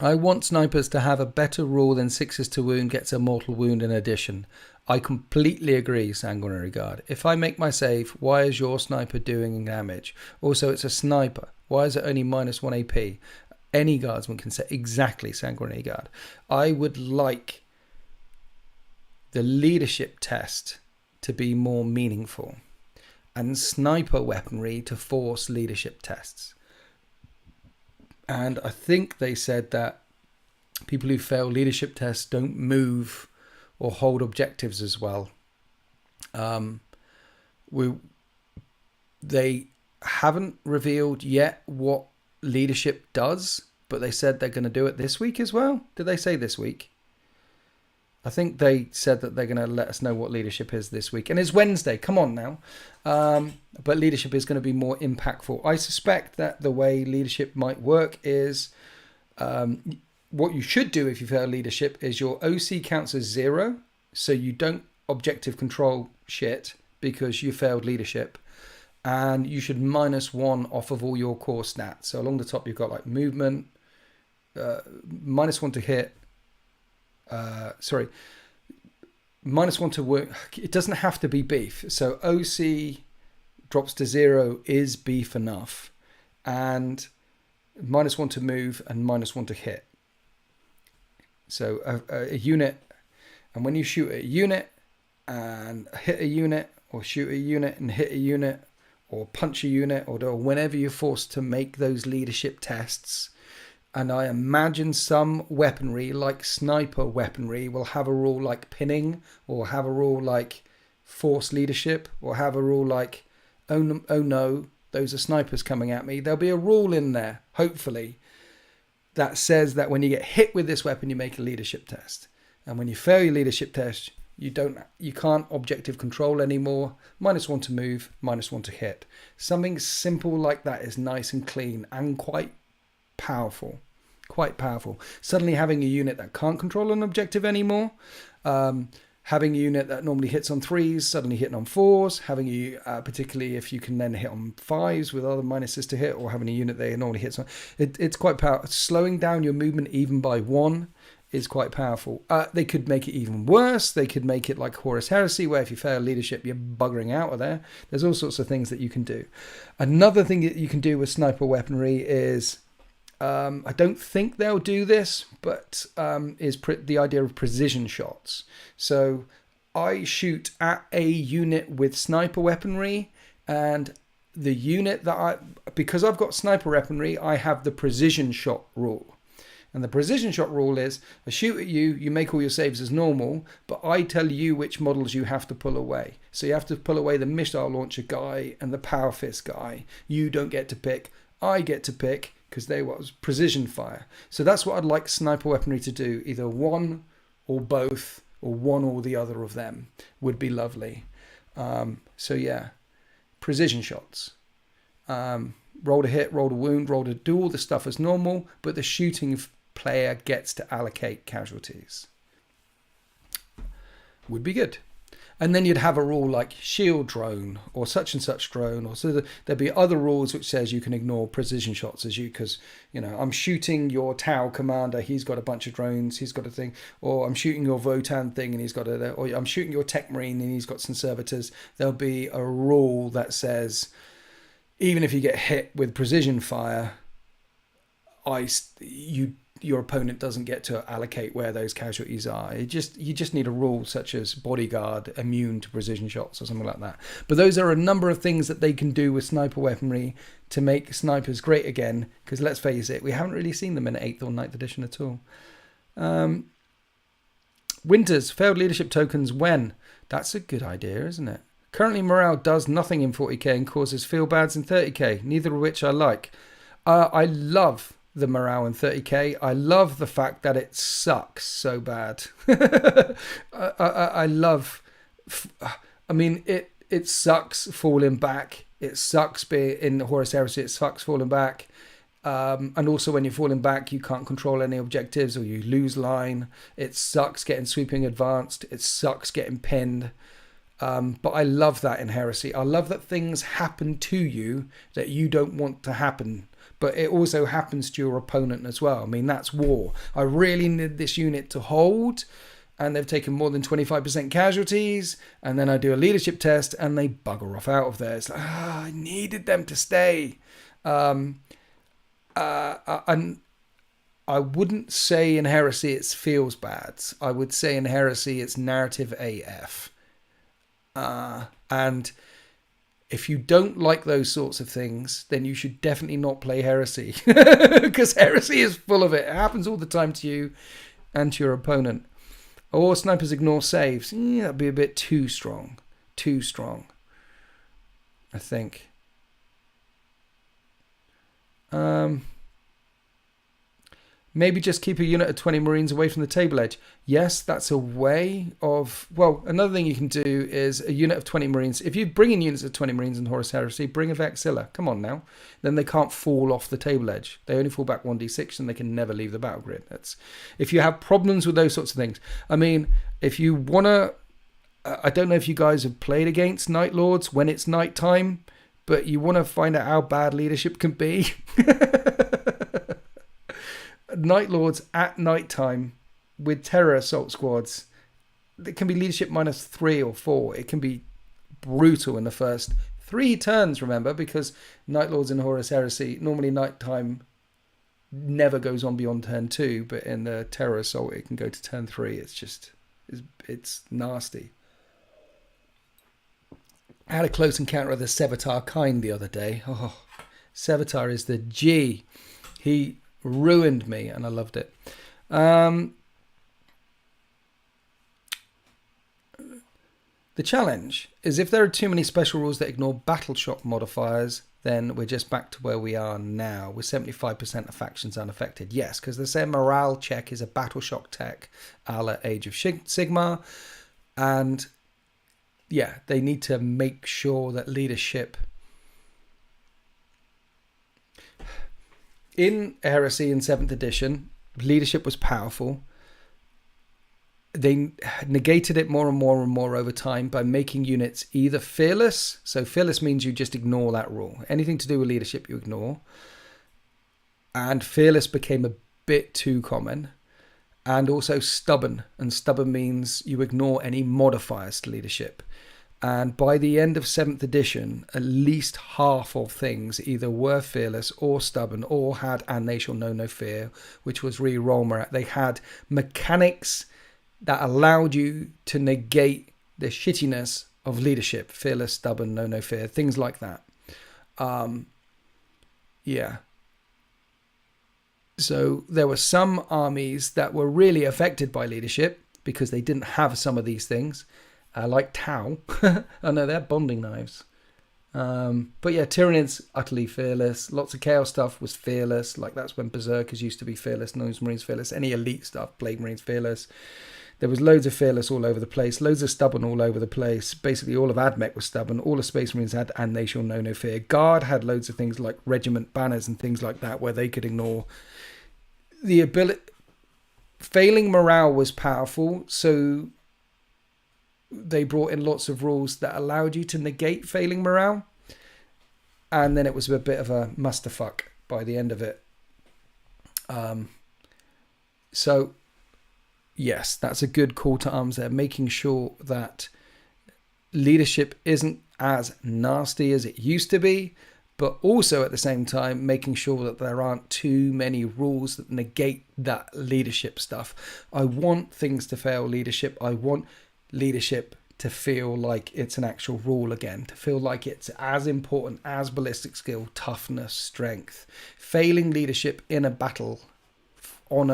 I want snipers to have a better rule than 6s to wound gets a mortal wound in addition. I completely agree, Sanguinary Guard. If I make my save, why is your sniper doing damage? Also, it's a sniper. Why is it only -1 AP? Any guardsman can say exactly, Sanguinary Guard. I would like the leadership test to be more meaningful and sniper weaponry to force leadership tests. And I think they said that people who fail leadership tests don't move or hold objectives as well. They haven't revealed yet what leadership does, but they said they're going to do it this week as well. Did they say this week? I think they said that they're going to let us know what leadership is this week. And it's Wednesday. Come on now. But leadership is going to be more impactful. I suspect that the way leadership might work is what you should do if you fail leadership is your OC counts as 0. So you don't objective control shit because you failed leadership. And you should -1 off of all your core stats. So along the top, you've got like movement, -1 to hit. -1 to work. It doesn't have to be beef. So OC drops to 0 is beef enough, and -1 to move and -1 to hit. So a unit, and when you shoot a unit and hit a unit, or shoot a unit and hit a unit, or punch a unit, or whenever you're forced to make those leadership tests. And I imagine some weaponry, like sniper weaponry, will have a rule like pinning, or have a rule like force leadership, or have a rule like, oh no, those are snipers coming at me. There'll be a rule in there, hopefully, that says that when you get hit with this weapon, you make a leadership test. And when you fail your leadership test, you can't objective control anymore. -1 to move, -1 to hit. Something simple like that is nice and clean and quite powerful. Suddenly having a unit that can't control an objective anymore, having a unit that normally hits on 3s suddenly hitting on 4s, having particularly if you can then hit on 5s with other minuses to hit, or having a unit that normally hits on it's quite powerful. Slowing down your movement even by 1 is quite powerful. They could make it even worse. They could make it like Horus Heresy, where if you fail leadership, you're buggering out of there. There's all sorts of things that you can do. Another thing that you can do with sniper weaponry is I don't think they'll do this, but is the idea of precision shots. So I shoot at a unit with sniper weaponry, and the unit because I've got sniper weaponry, I have the precision shot rule. And the precision shot rule is, I shoot at you, you make all your saves as normal, but I tell you which models you have to pull away. So you have to pull away the missile launcher guy and the power fist guy. You don't get to pick. I get to pick, because they was precision fire. So that's what I'd like sniper weaponry to do. Either one or both, or one or the other of them would be lovely. So yeah, precision shots. Roll to hit, roll to wound, roll to do all the stuff as normal, but the shooting player gets to allocate casualties. Would be good. And then you'd have a rule like shield drone or such and such drone, or so there'd be other rules which says you can ignore precision shots as you, because I'm shooting your Tau commander, he's got a bunch of drones, he's got a thing, or I'm shooting your Votan thing and he's got a, or I'm shooting your Tech Marine and he's got some servitors. There'll be a rule that says even if you get hit with precision fire, your opponent doesn't get to allocate where those casualties are. You just need a rule such as bodyguard immune to precision shots or something like that. But those are a number of things that they can do with sniper weaponry to make snipers great again, because let's face it, we haven't really seen them in 8th or 9th edition at all. Winters, failed leadership tokens when? That's a good idea, isn't it? Currently morale does nothing in 40k and causes feel bads in 30k, neither of which I like. I love the morale in 30k. I love the fact that it sucks so bad. I love, I mean, it sucks falling back. It sucks being in Horus Heresy. It sucks falling back. And also when you're falling back, you can't control any objectives or you lose line. It sucks getting sweeping advanced. It sucks getting pinned. But I love that in Heresy. I love that things happen to you that you don't want to happen. But it also happens to your opponent as well. I mean, that's war. I really need this unit to hold, and they've taken more than 25% casualties, and then I do a leadership test, and they bugger off out of there. It's like, I needed them to stay. And I wouldn't say in Heresy it feels bad. I would say in Heresy it's narrative AF. And if you don't like those sorts of things, then you should definitely not play Heresy. Because Heresy is full of it. It happens all the time to you and to your opponent. Or snipers ignore saves. That'd be a bit too strong. Too strong, I think. Maybe just keep a unit of 20 Marines away from the table edge. Yes, that's a way of... Well, another thing you can do is a unit of 20 Marines. If you bring in units of 20 Marines in Horus Heresy, bring a Vexilla. Come on now. Then they can't fall off the table edge. They only fall back 1d6 and they can never leave the battle grid. That's if you have problems with those sorts of things. I mean, if you want to... I don't know if you guys have played against Night Lords when it's night time, but you want to find out how bad leadership can be. Night Lords at night time with terror assault squads, it can be leadership -3 or 4. It can be brutal in the first 3 turns, remember, because Night Lords in Horus Heresy, normally night time never goes on beyond turn 2, but in the terror assault it can go to turn 3. It's nasty. I had a close encounter of the Sevatar kind the other day. Oh, Sevatar is the G. He ruined me and I loved it. The challenge is if there are too many special rules that ignore battle shock modifiers, then we're just back to where we are now with 75% of factions unaffected. Yes, because they say morale check is a battle shock tech a la Age of Sigmar, and yeah, they need to make sure that leadership in Heresy in 7th edition, leadership was powerful. They negated it more and more and more over time by making units either fearless. So fearless means you just ignore that rule. Anything to do with leadership, you ignore. And fearless became a bit too common. And also stubborn. And stubborn means you ignore any modifiers to leadership. And by the end of 7th edition, at least half of things either were fearless or stubborn or had and they shall know no fear, which was re-roll. They had mechanics that allowed you to negate the shittiness of leadership. Fearless, stubborn, know no fear, things like that. Yeah. So there were some armies that were really affected by leadership because they didn't have some of these things. Like Tau. I know they're bonding knives. But yeah, Tyranid's utterly fearless. Lots of chaos stuff was fearless. Like that's when Berserkers used to be fearless. Nose Marines fearless. Any elite stuff, Blade Marines fearless. There was loads of fearless all over the place. Loads of stubborn all over the place. Basically all of Admech was stubborn. All the Space Marines had and they shall know no fear. Guard had loads of things like regiment banners and things like that where they could ignore the ability. Failing morale was powerful. So they brought in lots of rules that allowed you to negate failing morale. And then it was a bit of a musterfuck by the end of it. So, yes, that's a good call to arms there. Making sure that leadership isn't as nasty as it used to be, but also at the same time making sure that there aren't too many rules that negate that leadership stuff. I want things to fail leadership. I want leadership to feel like it's an actual rule again, to feel like it's as important as ballistic skill, toughness, strength. Failing leadership in a battle, in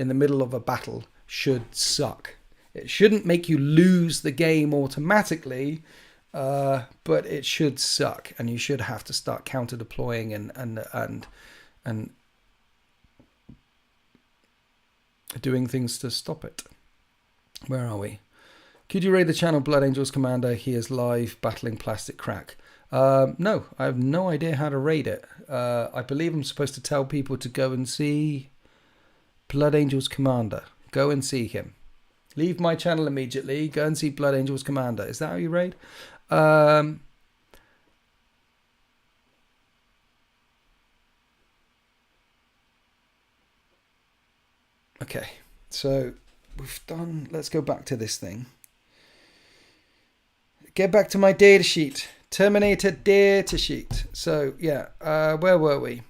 the middle of a battle, should suck. It shouldn't make you lose the game automatically, but it should suck, and you should have to start counter deploying and doing things to stop it. Where are we? Could you raid the channel Blood Angels Commander? He is live battling Plastic Crack. No, I have no idea how to raid it. I believe I'm supposed to tell people to go and see Blood Angels Commander. Go and see him. Leave my channel immediately. Go and see Blood Angels Commander. Is that how you raid? Okay, so we've done... Let's go back to this thing. Get back to my data sheet. Terminator data sheet. So, yeah, where were we?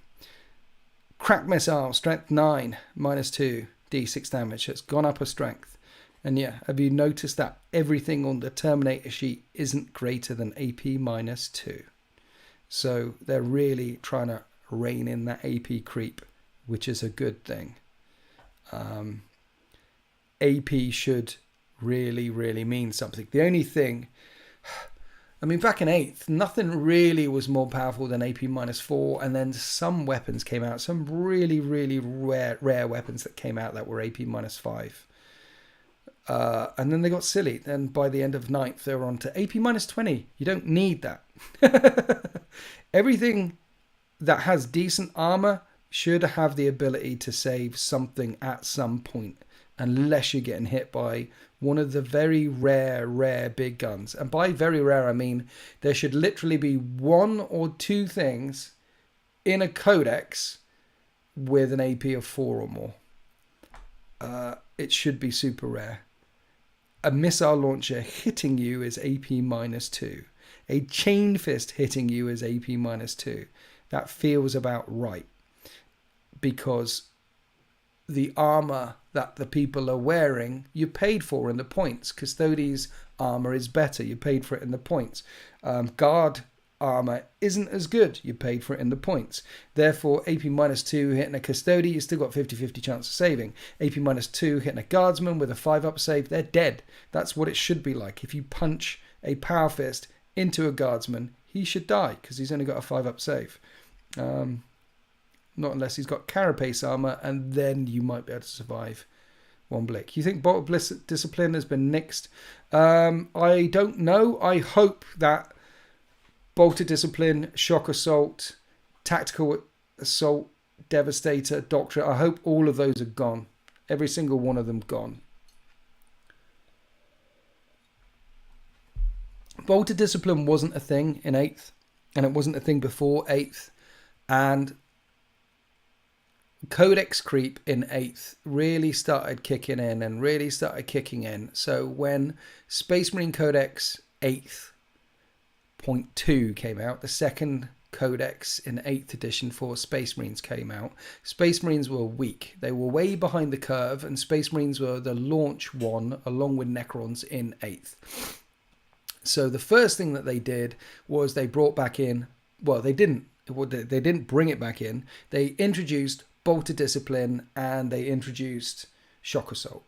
Crack missile, strength 9, -2, d6 damage. It's gone up a strength. And yeah, have you noticed that everything on the Terminator sheet isn't greater than AP -2? So they're really trying to rein in that AP creep, which is a good thing. AP should really, really mean something. The only thing... I mean, back in 8th, nothing really was more powerful than AP -4, and then some weapons came out, some really, really rare weapons that came out that were AP -5. And then they got silly. Then by the end of 9th, they were on to AP -20. You don't need that. Everything that has decent armor should have the ability to save something at some point, unless you're getting hit by one of the very rare big guns. And by very rare, I mean there should literally be 1 or 2 things in a Codex with an AP of 4 or more. It should be super rare. A missile launcher hitting you is AP -2. A Chainfist hitting you is AP -2. That feels about right, because the armor that the people are wearing, you paid for in the points. Custodes armor is better. You paid for it in the points. Guard armor isn't as good. You paid for it in the points. Therefore, AP -2 hitting a Custode, you still got 50-50 chance of saving. AP -2 hitting a Guardsman with a 5-up save, they're dead. That's what it should be like. If you punch a Power Fist into a Guardsman, he should die because he's only got a 5-up save. Not unless he's got Carapace armor, and then you might be able to survive one blick. You think Bolt of Discipline has been nixed? I don't know. I hope that Bolt of Discipline, Shock Assault, Tactical Assault, Devastator, Doctrine, I hope all of those are gone. Every single one of them gone. Bolt of Discipline wasn't a thing in 8th, and it wasn't a thing before 8th, and Codex creep in 8th really started kicking in. So when Space Marine Codex 8th .2 came out, the second Codex in 8th edition for Space Marines came out, Space Marines were weak. They were way behind the curve, and Space Marines were the launch one along with Necrons in 8th. So the first thing that they did was they brought back in, well, they didn't bring it back in. They introduced Bolt of Discipline, and they introduced Shock Assault.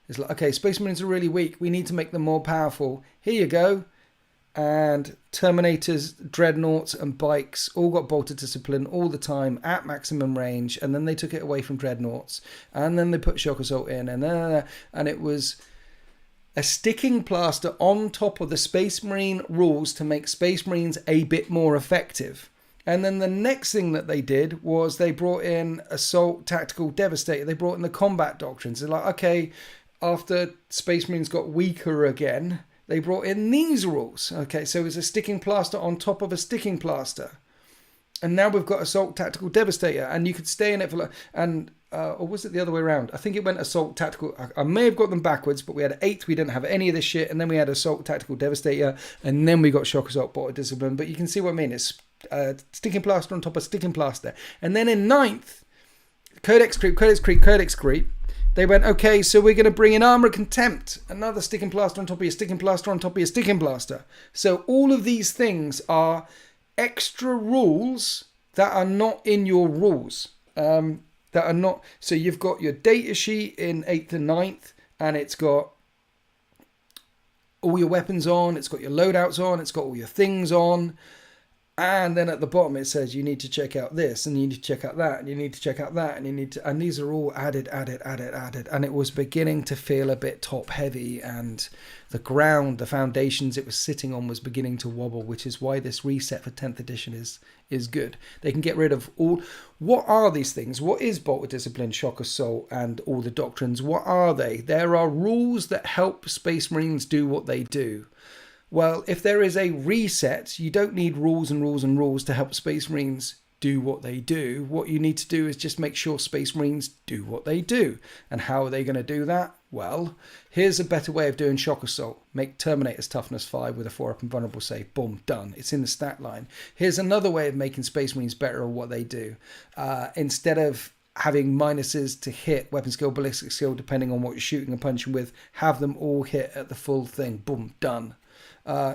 It's like, okay, Space Marines are really weak. We need to make them more powerful. Here you go. And Terminators, Dreadnoughts, and Bikes all got Bolt of Discipline all the time at maximum range. And then they took it away from Dreadnoughts. And then they put Shock Assault in. And it was a sticking plaster on top of the Space Marine rules to make Space Marines a bit more effective. And then the next thing that they did was they brought in Assault, Tactical, Devastator. They brought in the combat doctrines. They're like, okay, after Space Marines got weaker again, they brought in these rules. Okay, so it's a sticking plaster on top of a sticking plaster. And now we've got Assault Tactical Devastator, and you could stay in it for or was it the other way around? I think it went Assault Tactical. I may have got them backwards, but we had 8th. We didn't have any of this shit, and then we had Assault Tactical Devastator, and then we got Shock Assault Border Discipline. But you can see what I mean. It's sticking plaster on top of sticking plaster, and then in 9th, Codex Creep. They went, okay, so we're going to bring in Armor of Contempt, another sticking plaster on top of your sticking plaster on top of your sticking plaster. So all of these things are extra rules that are not in your rules. That are not. So you've got your data sheet in 8th and 9th, and it's got all your weapons on, it's got your loadouts on, it's got all your things on. And then at the bottom it says you need to check out this, and you need to check out that, and you need to check out that, and you need to, and these are all added. And it was beginning to feel a bit top heavy, and the ground, the foundations it was sitting on was beginning to wobble, which is why this reset for 10th edition is good. They can get rid of all. What are these things? What is Bolt of Discipline, Shock Assault, and all the doctrines? What are they? There are rules that help Space Marines do what they do. Well, if there is a reset, you don't need rules and rules and rules to help Space Marines do what they do. What you need to do is just make sure Space Marines do what they do. And how are they going to do that? Well, here's a better way of doing Shock Assault. Make Terminator's toughness 5 with a 4-up and vulnerable save. Boom, done. It's in the stat line. Here's another way of making Space Marines better at what they do. Instead of having minuses to hit, weapon skill, ballistic skill, depending on what you're shooting and punching with, have them all hit at the full thing. Boom, done.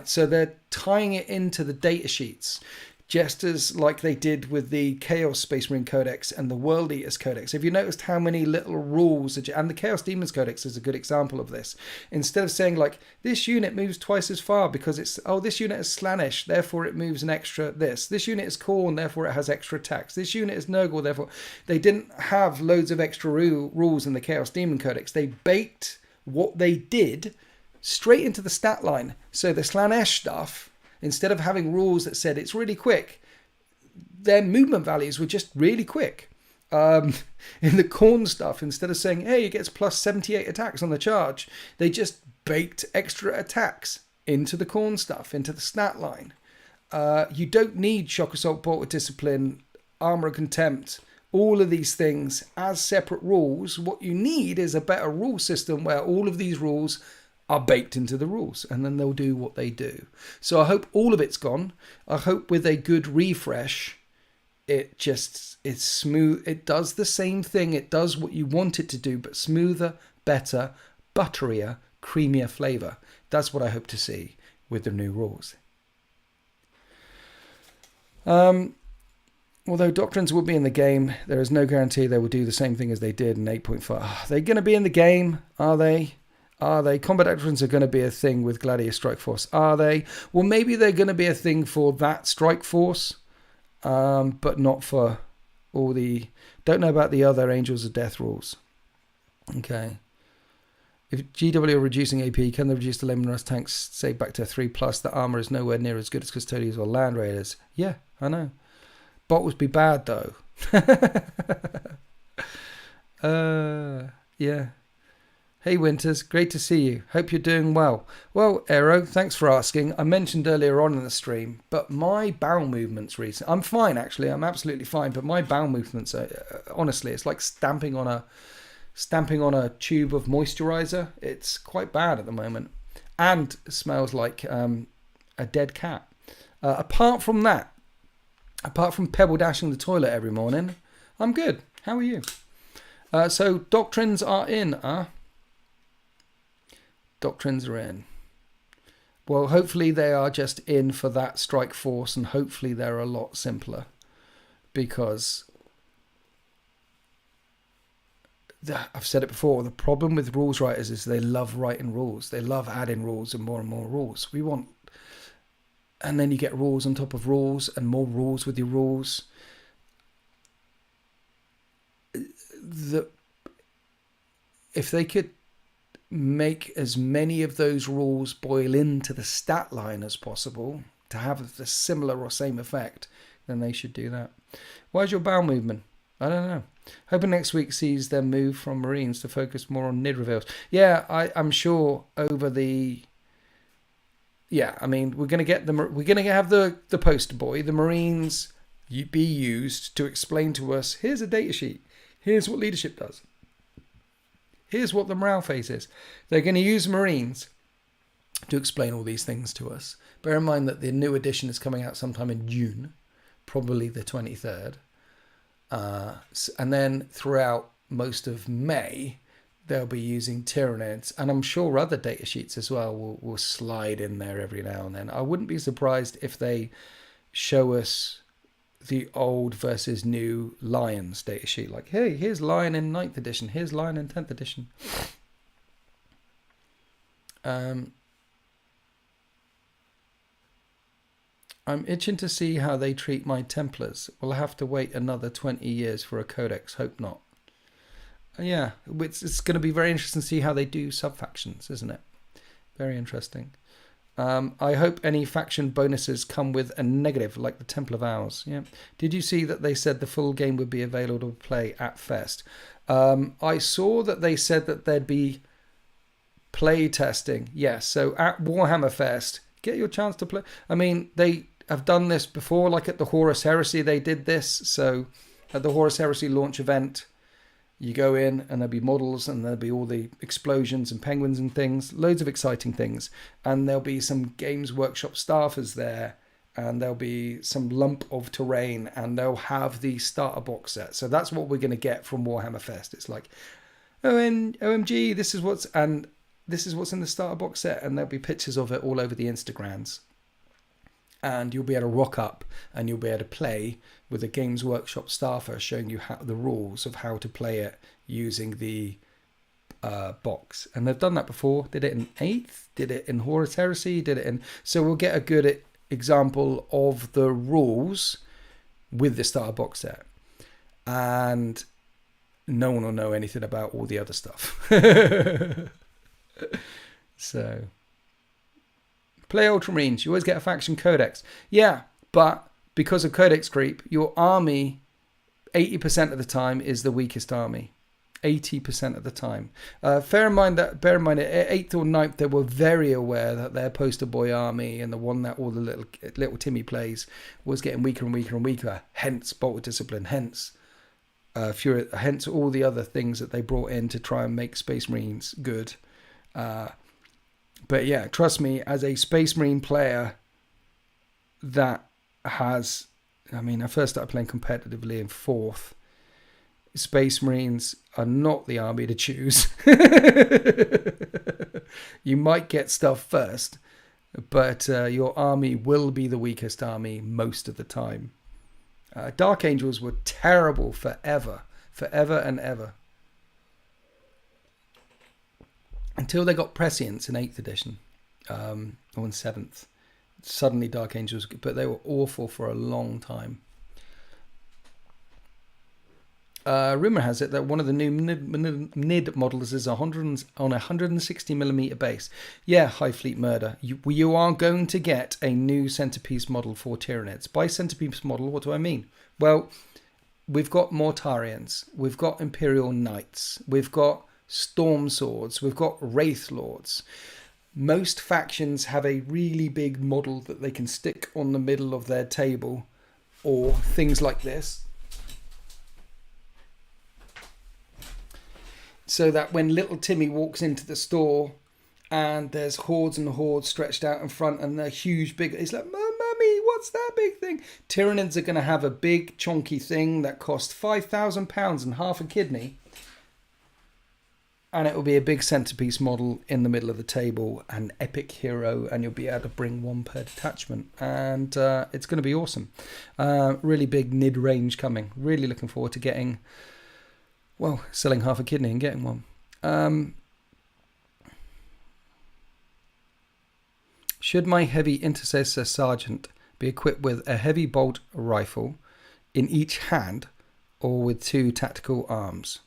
So they're tying it into the data sheets, just as like they did with the Chaos Space Marine Codex and the World Eaters Codex. Have you noticed how many little rules, and the Chaos Demons Codex is a good example of this. Instead of saying like, this unit moves twice as far because it's, this unit is Slaanesh, therefore it moves an extra this. This unit is Khorne, therefore it has extra attacks. This unit is Nurgle, therefore... They didn't have loads of extra rules in the Chaos Demon Codex. They baked what they did straight into the stat line. So the Slaanesh stuff, instead of having rules that said it's really quick, their movement values were just really quick. In the Khorne stuff, instead of saying, hey, it gets plus 78 attacks on the charge, they just baked extra attacks into the Khorne stuff, into the stat line. You don't need Shock Assault, Bolt of Discipline, Armor of Contempt, all of these things as separate rules. What you need is a better rule system where all of these rules are baked into the rules, and then they'll do what they do. So I hope all of it's gone. I hope with a good refresh, it's smooth. It does the same thing. It does what you want it to do, but smoother, better, butterier, creamier flavour. That's what I hope to see with the new rules. Although doctrines will be in the game, there is no guarantee they will do the same thing as they did in 8.5. Are they going to be in the game? Are they? Are they? Combat doctrines are going to be a thing with Gladiator Strike Force. Are they? Well, maybe they're going to be a thing for that Strike Force, but not for all the... Don't know about the other Angels of Death rules. Okay. If GW are reducing AP, can they reduce the Layman Rush tanks, say, back to 3+? The armor is nowhere near as good as Custodians or Land Raiders. Yeah, I know. Bot would be bad, though. Yeah. Hey Winters, great to see you. Hope you're doing well. Well, Aero, thanks for asking. I mentioned earlier on in the stream, but my bowel movements recently... I'm fine, actually. I'm absolutely fine. But my bowel movements, honestly, it's like stamping on a tube of moisturizer. It's quite bad at the moment. And it smells like a dead cat. Apart from that, apart from pebble dashing the toilet every morning, I'm good. How are you? So doctrines are in, Doctrines are in. Well, hopefully they are just in for that strike force, and hopefully they're a lot simpler, because I've said it before, the problem with rules writers is they love writing rules. They love adding rules and more rules. We want... And then you get rules on top of rules and more rules with your rules. If they could make as many of those rules boil into the stat line as possible to have the similar or same effect, then they should do that. Why's your bowel movement? I don't know. Hoping next week sees them move from Marines to focus more on NID reveals. Yeah, I'm sure over the yeah, I mean, we're going to have the poster boy, the Marines be used to explain to us, here's a data sheet. Here's what leadership does. Here's what the morale phase is. They're going to use Marines to explain all these things to us. Bear in mind that the new edition is coming out sometime in June, probably the 23rd. And then throughout most of May, they'll be using Tyranids. And I'm sure other data sheets as well will slide in there every now and then. I wouldn't be surprised if they show us the old versus new Lions data sheet. Like, hey, here's Lion in 9th edition. Here's Lion in 10th edition. I'm itching to see how they treat my Templars. We'll have to wait another 20 years for a Codex. Hope not. Yeah, it's going to be very interesting to see how they do sub-factions, isn't it? Very interesting. I hope any faction bonuses come with a negative, like the Templar Vows. Yeah. Did you see that they said the full game would be available to play at Fest? I saw that they said that there'd be play testing. Yes, so at Warhammer Fest, get your chance to play. I mean, they have done this before, like at the Horus Heresy, they did this. So at the Horus Heresy launch event, you go in and there'll be models and there'll be all the explosions and penguins and things, loads of exciting things. And there'll be some Games Workshop staffers there, and there'll be some lump of terrain, and they'll have the starter box set. So that's what we're going to get from Warhammer Fest. It's like, OMG, this is what's in the starter box set, and there'll be pictures of it all over the Instagrams. And you'll be able to rock up and you'll be able to play with a Games Workshop staffer showing you the rules of how to play it using the box. And they've done that before. Did it in 8th, did it in Horus Heresy, did it in... So we'll get a good example of the rules with the starter box set. And no one will know anything about all the other stuff. So... Play Ultramarines, you always get a faction Codex. Yeah, but because of Codex creep, your army 80% of the time is the weakest army. 80% of the time. Bear in mind at 8th or 9th, they were very aware that their poster boy army and the one that all the little Timmy plays was getting weaker and weaker and weaker. Hence Bolt of Discipline, hence Fury, hence all the other things that they brought in to try and make Space Marines good. But yeah, trust me, as a Space Marine player that has... I mean, I first started playing competitively in 4th. Space Marines are not the army to choose. You might get stuff first, but your army will be the weakest army most of the time. Dark Angels were terrible forever and ever. Until they got Prescience in 8th edition, or in 7th. Suddenly Dark Angels, but they were awful for a long time. Rumour has it that one of the new NID models is on a 160mm base. Yeah, High Fleet Murder. You are going to get a new centerpiece model for Tyranids. By centerpiece model, what do I mean? Well, we've got Mortarians, we've got Imperial Knights, we've got Storm Swords, we've got Wraith Lords. Most factions have a really big model that they can stick on the middle of their table, or things like this, so that when little Timmy walks into the store and there's hordes and hordes stretched out in front and they're huge big, it's like, Mummy, what's that big thing? Tyranids are going to have a big chonky thing that costs £5,000 and half a kidney. And it will be a big centerpiece model in the middle of the table, an epic hero, and you'll be able to bring one per detachment. And it's going to be awesome. Really big NID range coming. Really looking forward to getting, well, selling half a kidney and getting one. Should my heavy intercessor sergeant be equipped with a heavy bolt rifle in each hand or with 2 tactical arms?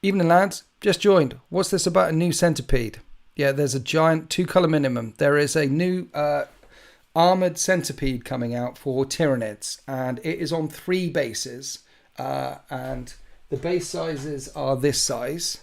Evening lads, just joined. What's this about a new centipede? Yeah, there's a giant 2-colour minimum. There is a new armoured centipede coming out for Tyranids, and it is on 3 bases. And the base sizes are this size.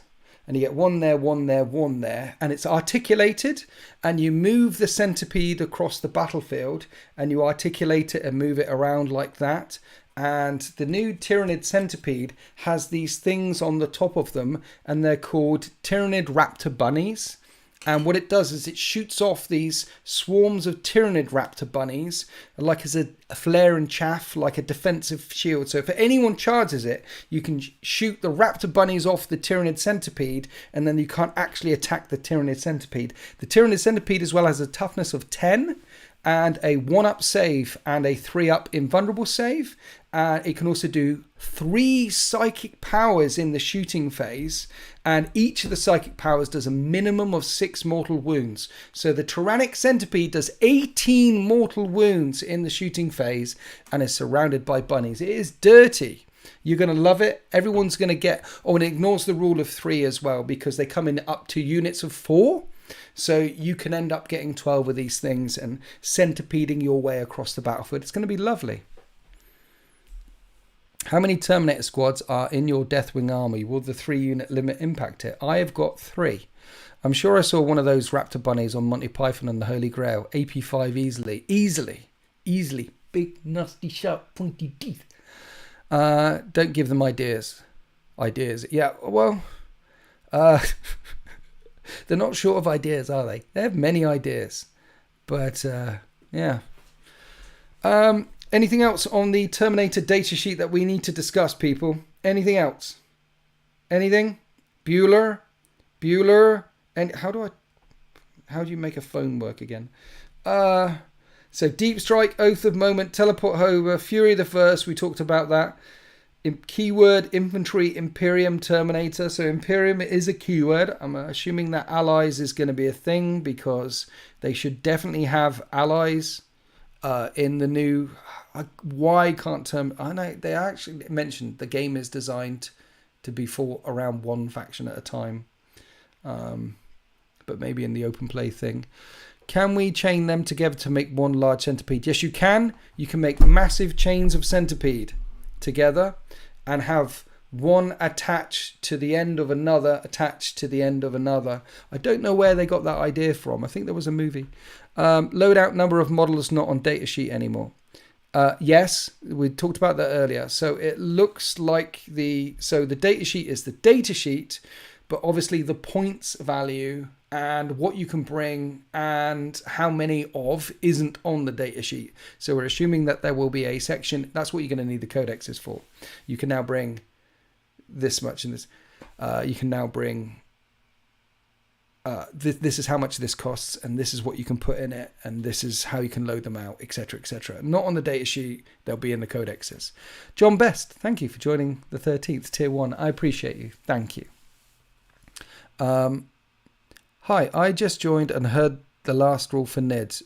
and you get one there, one there, one there, and it's articulated, and you move the centipede across the battlefield, and you articulate it and move it around like that. And the new Tyranid centipede has these things on the top of them, and they're called Tyranid raptor bunnies. And what it does is it shoots off these swarms of Tyranid raptor bunnies, like as a flare and chaff, like a defensive shield. So if anyone charges it, you can shoot the raptor bunnies off the Tyranid centipede, and then you can't actually attack the Tyranid centipede. The Tyranid centipede as well has a toughness of 10, and a 1-up save and a 3-up invulnerable save. It can also do 3 psychic powers in the shooting phase, and each of the psychic powers does a minimum of 6 mortal wounds. So the Tyrannic centipede does 18 mortal wounds in the shooting phase and is surrounded by bunnies. It is dirty. You're going to love it. Everyone's going to get... Oh, and it ignores the rule of 3 as well, because they come in up to units of 4. So you can end up getting 12 of these things and centipeding your way across the battlefield. It's going to be lovely. How many Terminator squads are in your Deathwing army? Will the 3-unit limit impact it? I have got 3. I'm sure I saw one of those raptor bunnies on Monty Python and the Holy Grail. AP5 easily. Big, nasty, sharp, pointy teeth. Don't give them ideas. Yeah, well... They're not short of ideas, are they? They have many ideas. But, yeah. Anything else on the Terminator datasheet that we need to discuss, people? Anything else? Anything? Bueller? And how do you make a phone work again? So Deep Strike, Oath of Moment, Teleport Over, Fury the First, we talked about that. Keyword infantry Imperium Terminator. So Imperium is a keyword. I'm assuming that allies is going to be a thing, because they should definitely have allies in the new... Why can't term... I know they actually mentioned the game is designed to be for around one faction at a time, but maybe in the open play thing. Can we chain them together to make one large centipede? Yes, you can. You can make massive chains of centipede together and have one attached to the end of another, attached to the end of another. I don't know where they got that idea from. I think there was a movie. Loadout number of models not on datasheet anymore. Yes, we talked about that earlier. So it looks like the datasheet is the datasheet, but obviously the points value and what you can bring and how many of isn't on the datasheet. So we're assuming that there will be a section. That's what you're going to need the codexes for. You can now bring this much in this. You can now bring this is how much this costs, and this is what you can put in it, and this is how you can load them out, etc., etc. Not on the datasheet. They'll be in the codexes. John Best, thank you for joining the 13th Tier 1. I appreciate you. Thank you. Hi, I just joined and heard the last rule for NIDS.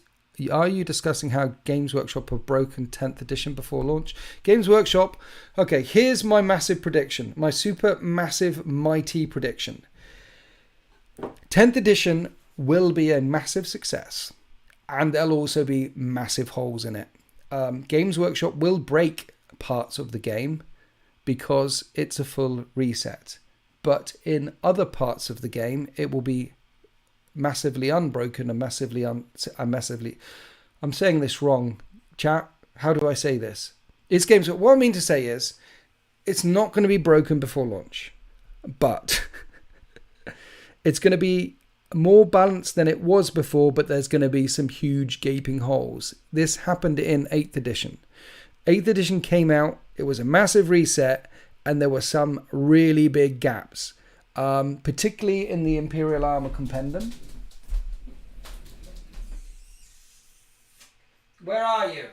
Are you discussing how Games Workshop have broken 10th edition before launch? Games Workshop, okay, here's my massive prediction. My super massive mighty prediction. 10th edition will be a massive success, and there'll also be massive holes in it. Games Workshop will break parts of the game because it's a full reset. But in other parts of the game, it will be massively unbroken and massively... I'm saying this wrong, chat. How do I say this? It's games. What I mean to say is, it's not going to be broken before launch, but it's going to be more balanced than it was before, but there's going to be some huge gaping holes. This happened in 8th edition. 8th edition came out, it was a massive reset, and there were some really big gaps, particularly in the Imperial Armor Compendium. Where are you?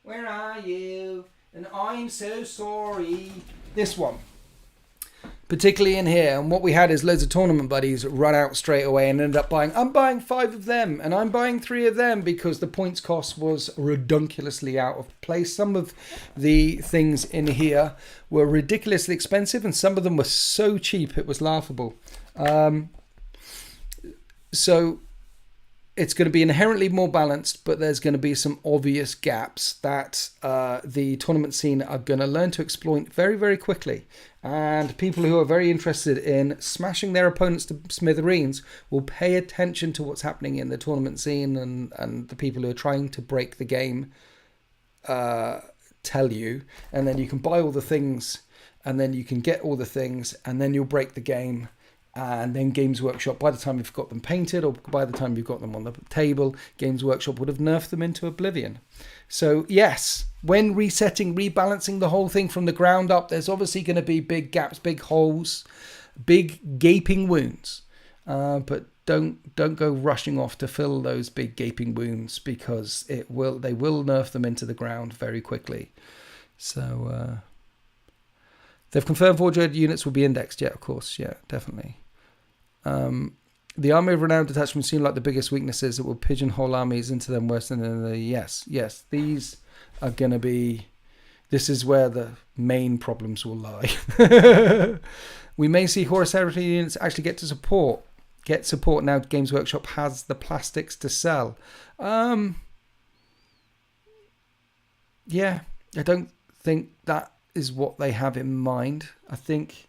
Where are you? And I'm so sorry. This one. Particularly in here. And what we had is loads of tournament buddies run out straight away and ended up buying... I'm buying 5 of them and I'm buying 3 of them because the points cost was redunculously out of place. Some of the things in here were ridiculously expensive and some of them were so cheap it was laughable. So it's going to be inherently more balanced, but there's going to be some obvious gaps that the tournament scene are going to learn to exploit very, very quickly. And people who are very interested in smashing their opponents to smithereens will pay attention to what's happening in the tournament scene, and the people who are trying to break the game tell you. And then you can buy all the things, and then you can get all the things, and then you'll break the game. And then Games Workshop, by the time you've got them painted or by the time you've got them on the table, Games Workshop would have nerfed them into oblivion. So yes, when resetting, rebalancing the whole thing from the ground up, there's obviously going to be big gaps, big holes, big gaping wounds. But don't go rushing off to fill those big gaping wounds, because they will nerf them into the ground very quickly. So they've confirmed Wargear units will be indexed. Yeah, of course. Yeah, definitely. The army of renowned detachments seem like the biggest weaknesses that will pigeonhole armies into them worse than the... Yes, these are going to be... This is where the main problems will lie. We may see Horus Heresy units actually get support now. Games Workshop has the plastics to sell. Yeah, I don't think that is what they have in mind. I think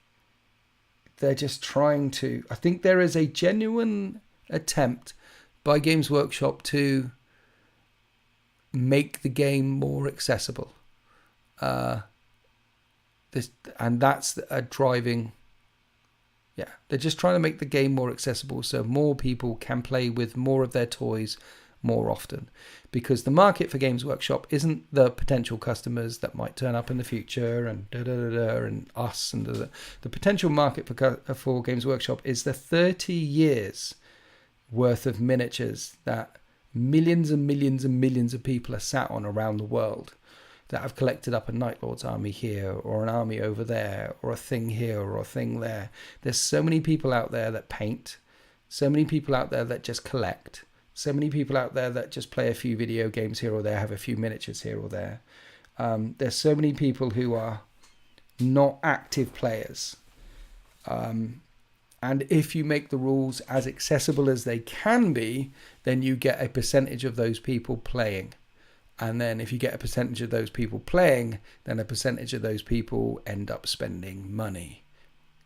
they're just trying to... I think there is a genuine attempt by Games Workshop to make the game more accessible. And that's a driving... Yeah, they're just trying to make the game more accessible so more people can play with more of their toys more often, because the market for Games Workshop isn't the potential customers that might turn up in the future and and us and the potential market for Games Workshop is the 30 years worth of miniatures that millions and millions and millions of people are sat on around the world, that have collected up a Night Lord's army here or an army over there or a thing here or a thing there. There's so many people out there that paint, so many people out there that just collect, so many people out there that just play a few video games here or there, have a few miniatures here or there. There's so many people who are not active players. And if you make the rules as accessible as they can be, then you get a percentage of those people playing. And then if you get a percentage of those people playing, then a percentage of those people end up spending money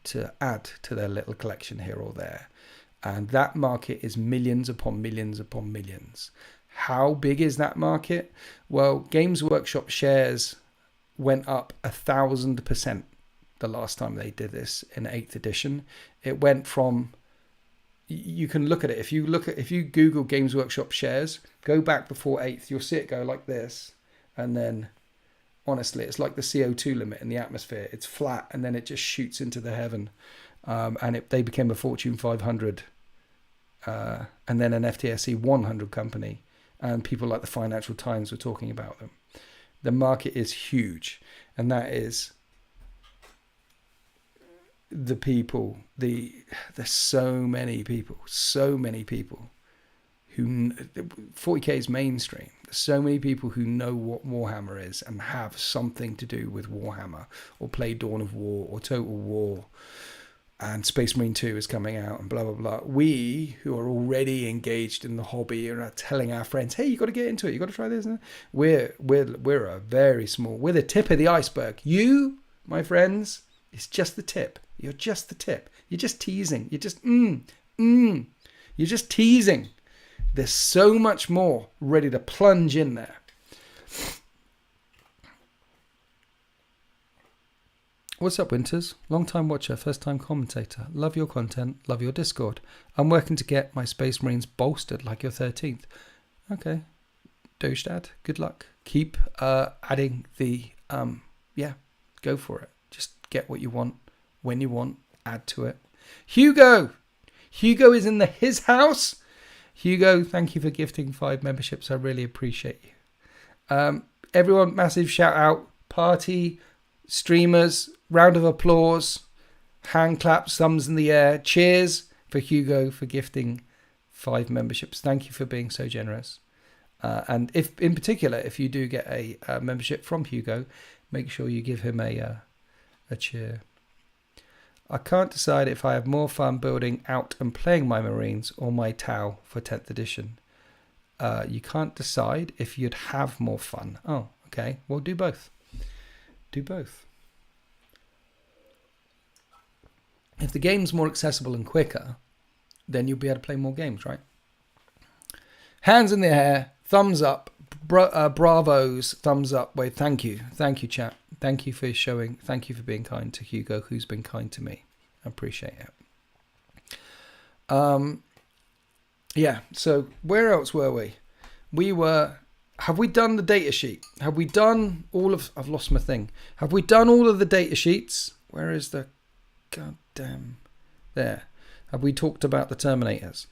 to add to their little collection here or there. And that market is millions upon millions upon millions. How big is that market? Well, Games Workshop shares went up 1,000% the last time they did this in 8th edition. It went from... You can look at it. If you Google Games Workshop shares, go back before 8th, you'll see it go like this. And then, honestly, it's like the CO2 limit in the atmosphere. It's flat, and then it just shoots into the heaven. They became a Fortune 500, and then an FTSE 100 company. And people like the Financial Times were talking about them. The market is huge, and that is... the people, there's so many people who 40k is mainstream. There's so many people who know what Warhammer is and have something to do with Warhammer, or play Dawn of War or Total War, and Space Marine 2 is coming out and blah blah blah. We who are already engaged in the hobby and are telling our friends, hey, you got to get into it, you got to try this, we're a very small, we're the tip of the iceberg. You, my friends, it's just the tip. You're just the tip. You're just teasing. You're just You're just teasing. There's so much more ready to plunge in there. What's up, Winters? Long time watcher, first time commentator. Love your content. Love your Discord. I'm working to get my Space Marines bolstered like your 13th. Okay. Dojstad, good luck. Keep adding the go for it. Just get what you want. When you want, add to it. Hugo is in his house. Hugo, thank you for gifting 5 memberships. I really appreciate you. Everyone, massive shout out. Party, streamers, round of applause, hand claps, thumbs in the air. Cheers for Hugo for gifting 5 memberships. Thank you for being so generous. And if, in particular, if you do get a membership from Hugo, make sure you give him a cheer. I can't decide if I have more fun building out and playing my Marines or my Tau for 10th edition. You can't decide if you'd have more fun. Oh, okay. Well, do both. Do both. If the game's more accessible and quicker, then you'll be able to play more games, right? Hands in the air, thumbs up, bravos, thumbs up. Wait, thank you, chat. Thank you for showing. Thank you for being kind to Hugo, who's been kind to me. I appreciate it. Yeah. So where else were we? We were. Have we done the data sheet? Have we done all of? I've lost my thing. Have we done all of the data sheets? Where is the? Goddamn. There. Have we talked about the Terminators?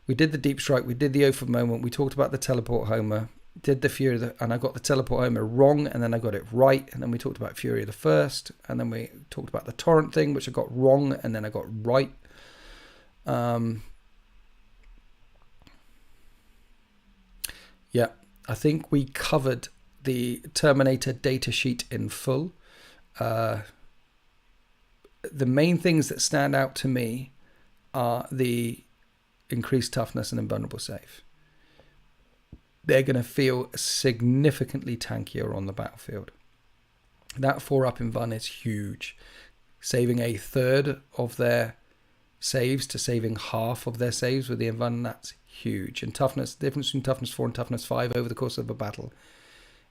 We did the Deep Strike. We did the Oath of Moment. We talked about the Teleport Homer. Did the Fury of the... And I got the Teleport Homer wrong, and then I got it right. And then we talked about Fury of the First. And then we talked about the Torrent thing, which I got wrong, and then I got right. Yeah, I think we covered the Terminator data sheet in full. The main things that stand out to me are the increased toughness and invulnerable save. They're going to feel significantly tankier on the battlefield. That 4-up in Vun is huge. Saving a third of their saves to saving half of their saves with the Invun, that's huge. And toughness, the difference between toughness 4 and toughness 5 over the course of a battle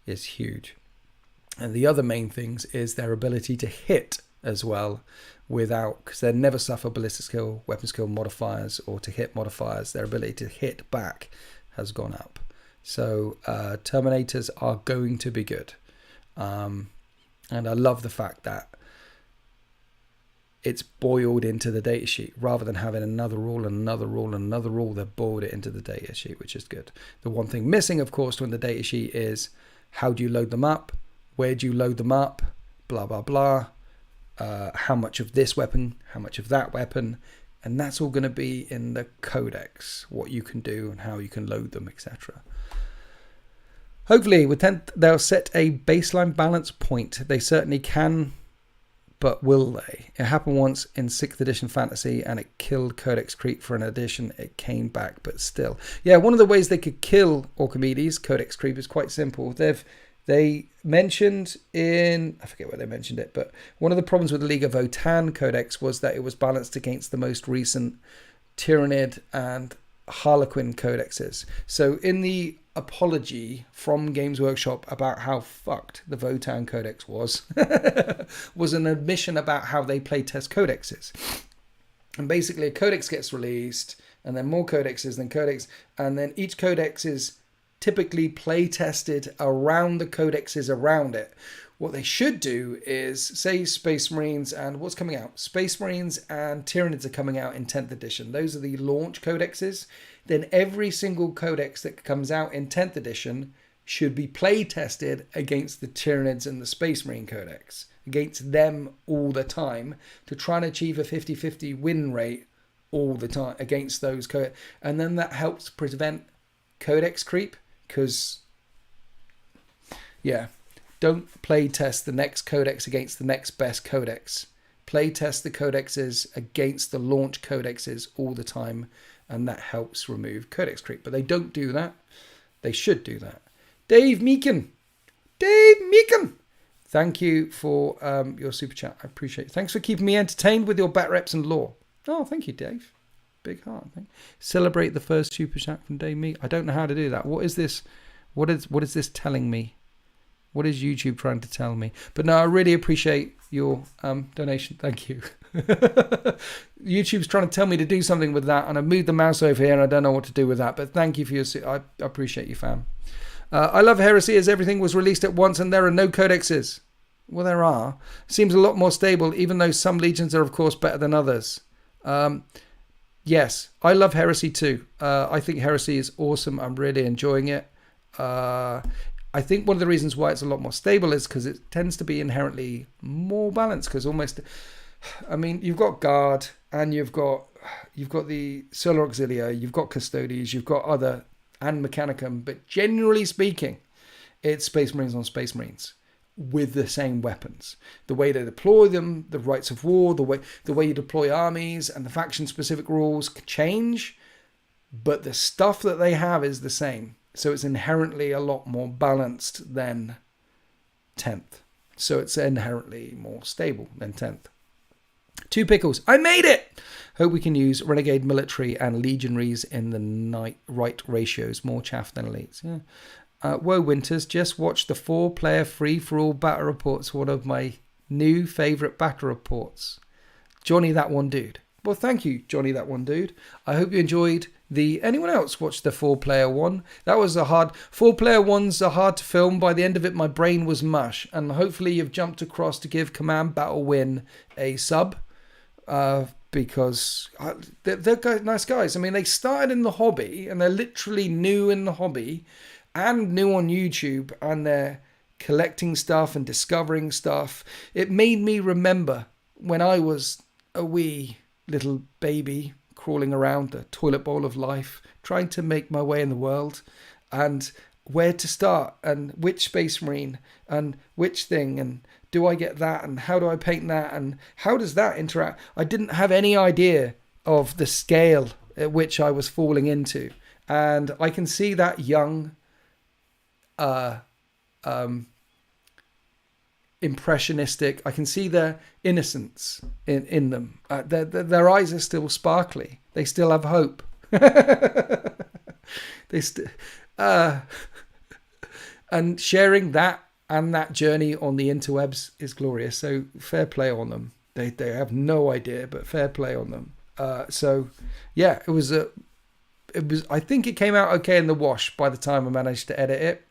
is huge. And the other main things is their ability to hit as well, without, because they never suffer ballistic skill, weapon skill modifiers, or to hit modifiers. Their ability to hit back has gone up. So Terminators are going to be good. And I love the fact that it's boiled into the datasheet rather than having another rule and another rule and another rule. They've boiled it into the datasheet, which is good. The one thing missing, of course, from the datasheet is how do you load them up? Where do you load them up? Blah, blah, blah. How much of this weapon? How much of that weapon? And that's all going to be in the Codex, what you can do and how you can load them, etc. Hopefully, they'll set a baseline balance point. They certainly can, but will they? It happened once in 6th edition fantasy, and it killed Codex creep for an edition. It came back, but still. Yeah, one of the ways they could kill Archimedes, Codex creep, is quite simple. They mentioned in, I forget where they mentioned it, but one of the problems with the League of Votan Codex was that it was balanced against the most recent Tyranid and Harlequin codexes. So in the apology from Games Workshop about how fucked the Votan Codex was, was an admission about how they play test codexes. And basically a codex gets released, and then more codexes, then codex, and then each codex is typically play tested around the codexes around it. What they should do is, say Space Marines and what's coming out? Space Marines and Tyranids are coming out in 10th edition. Those are the launch codexes. Then every single codex that comes out in 10th edition should be play tested against the Tyranids and the Space Marine codex, against them all the time, to try and achieve a 50-50 win rate all the time against those codex. And then that helps prevent codex creep, because, yeah, don't play test the next codex against the next best codex. Play test the codexes against the launch codexes all the time, and that helps remove codex creep. But they don't do that. They should do that. Dave Meekin, thank you for your super chat. I appreciate it. Thanks for keeping me entertained with your bat reps and lore. Oh, thank you, Dave. Big heart. Celebrate the first super chat from Dave Meek. I don't know how to do that. What is this? What is this telling me? What is YouTube trying to tell me? But no, I really appreciate your donation. Thank you. YouTube's trying to tell me to do something with that, and I've moved the mouse over here and I don't know what to do with that. But thank you for your... I appreciate you, fam. I love Heresy as everything was released at once and there are no codexes. Well, there are. Seems a lot more stable, even though some legions are, of course, better than others. Yes, I love Heresy too. I think Heresy is awesome. I'm really enjoying it. I think one of the reasons why it's a lot more stable is because it tends to be inherently more balanced. Because almost, I mean, you've got Guard and you've got the Solar Auxilia, you've got Custodes, you've got other, and Mechanicum. But generally speaking, it's Space Marines on Space Marines with the same weapons. The way they deploy them, the rights of war, the way you deploy armies, and the faction-specific rules change, but the stuff that they have is the same. So it's inherently a lot more balanced than 10th. So it's inherently more stable than 10th. 2 pickles. I made it! Hope we can use Renegade Military and Legionaries in the right ratios. More chaff than elites. Yeah. Woe Winters, just watched the 4-player free-for-all battle reports. One of my new favourite battle reports. Johnny That One Dude. Well, thank you, Johnny That One Dude. I hope you enjoyed anyone else watched the 4-player one? That was a hard... 4-player ones are hard to film. By the end of it, my brain was mush. And hopefully you've jumped across to give Command Battle Win a sub. Because they're nice guys. I mean, they started in the hobby and they're literally new in the hobby and new on YouTube, and they're collecting stuff and discovering stuff. It made me remember when I was a wee little baby crawling around the toilet bowl of life, trying to make my way in the world, and where to start and which Space Marine and which thing, and do I get that, and how do I paint that, and how does that interact? I didn't have any idea of the scale at which I was falling into, and I can see that young impressionistic, I can see their innocence in them. Their eyes are still sparkly. They still have hope. And sharing that and that journey on the interwebs is glorious. So fair play on them. They have no idea, but fair play on them. So yeah, it was. I think it came out okay in the wash by the time I managed to edit it.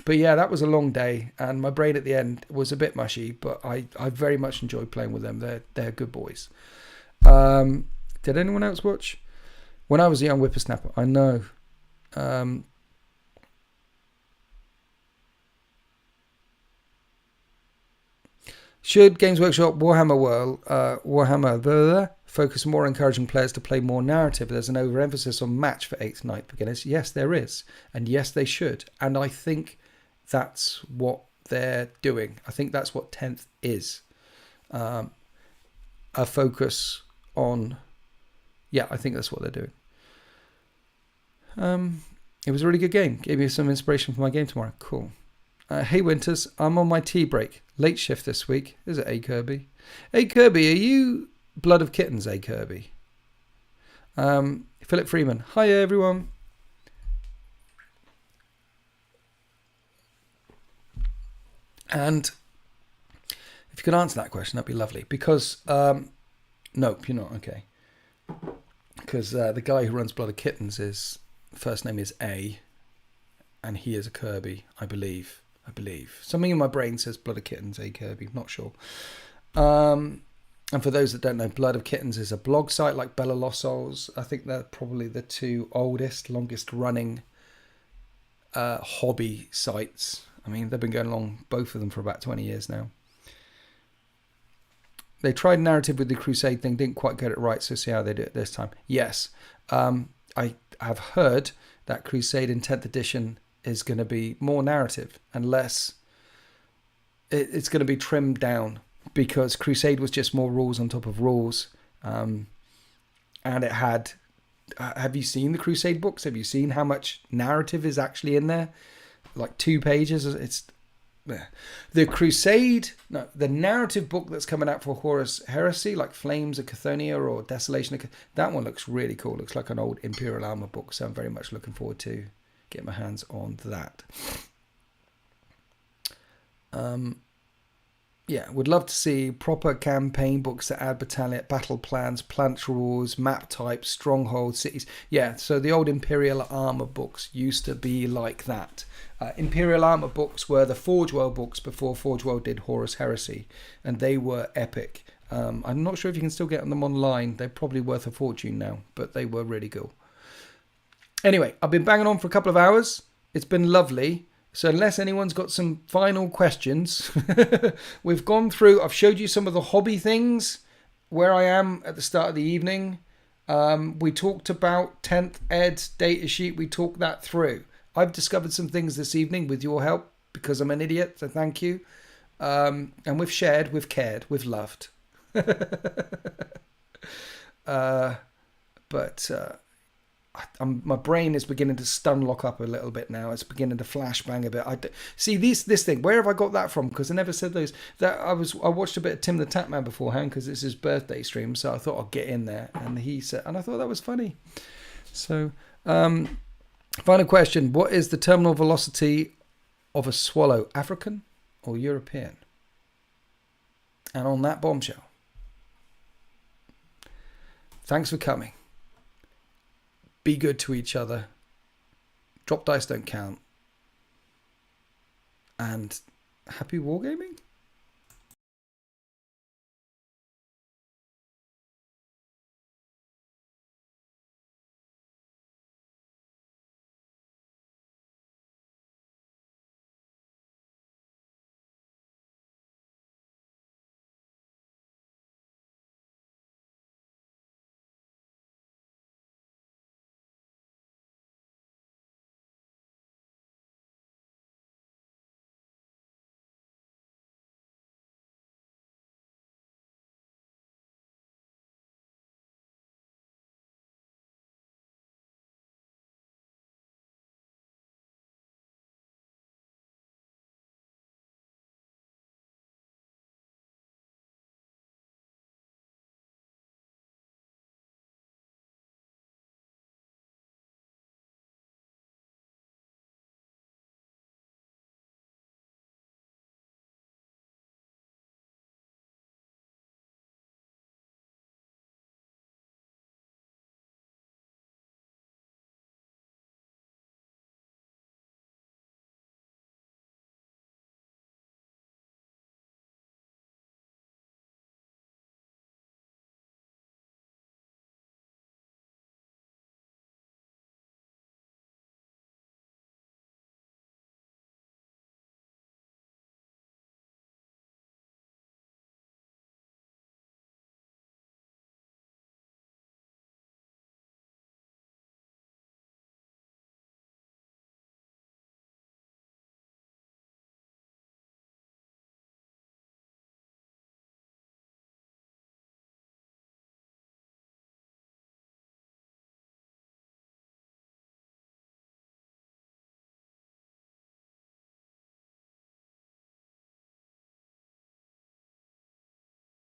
But yeah, that was a long day, and my brain at the end was a bit mushy, but I very much enjoyed playing with them. They're good boys. Did anyone else watch? When I was a young whippersnapper, I know. Should Games Workshop Warhammer focus more on encouraging players to play more narrative? There's an overemphasis on match for 8th and 9th beginners. Yes, there is. And yes, they should. And I think that's what they're doing. I think that's what 10th is. A focus on... Yeah, I think that's what they're doing. It was a really good game. Gave me some inspiration for my game tomorrow. Cool. Hey Winters, I'm on my tea break. Late shift this week. Is it A Kirby? A Kirby, are you Blood of Kittens, A Kirby? Philip Freeman. Hi everyone. And if you could answer that question, that'd be lovely. Because, nope, you're not. Okay. Because the guy who runs Blood of Kittens, his first name is A. And he is a Kirby, I believe. Something in my brain says Blood of Kittens, A Kirby. Not sure. And for those that don't know, Blood of Kittens is a blog site like Bella Lost Souls. I think they're probably the 2 oldest, longest running hobby sites. I mean, they've been going along, both of them, for about 20 years now. They tried narrative with the Crusade thing, didn't quite get it right, so see how they do it this time. Yes, I have heard that Crusade in 10th edition is going to be more narrative and less... It's going to be trimmed down, because Crusade was just more rules on top of rules. And it had... have you seen the Crusade books? Have you seen how much narrative is actually in there? Like 2 pages. It's the Crusade, no, the narrative book that's coming out for Horus Heresy, like Flames of Cathonia or Desolation of that one looks really cool. Looks like an old Imperial Armor book, so I'm very much looking forward to getting my hands on that. Yeah, would love to see proper campaign books that add battle plans, planetary rules, map types, strongholds, cities. Yeah, so the old Imperial Armor books used to be like that. Imperial Armor books were the Forge World books before Forge World did Horus Heresy, and they were epic. I'm not sure if you can still get them online. They're probably worth a fortune now, but they were really cool. Anyway, I've been banging on for a couple of hours. It's been lovely. So unless anyone's got some final questions, we've gone through, I've showed you some of the hobby things, where I am at the start of the evening. We talked about 10th Ed's data sheet. We talked that through. I've discovered some things this evening with your help, because I'm an idiot, so thank you. And we've shared, we've cared, we've loved. my brain is beginning to stun lock up a little bit now. It's beginning to flashbang a bit. See this thing. Where have I got that from? Because I never said those. I watched a bit of Tim the Tatman beforehand because it's his birthday stream, so I thought I'd get in there. And he said, and I thought that was funny. So, final question: what is the terminal velocity of a swallow? African or European? And on that bombshell, thanks for coming. Be good to each other. Drop dice don't count. And happy wargaming.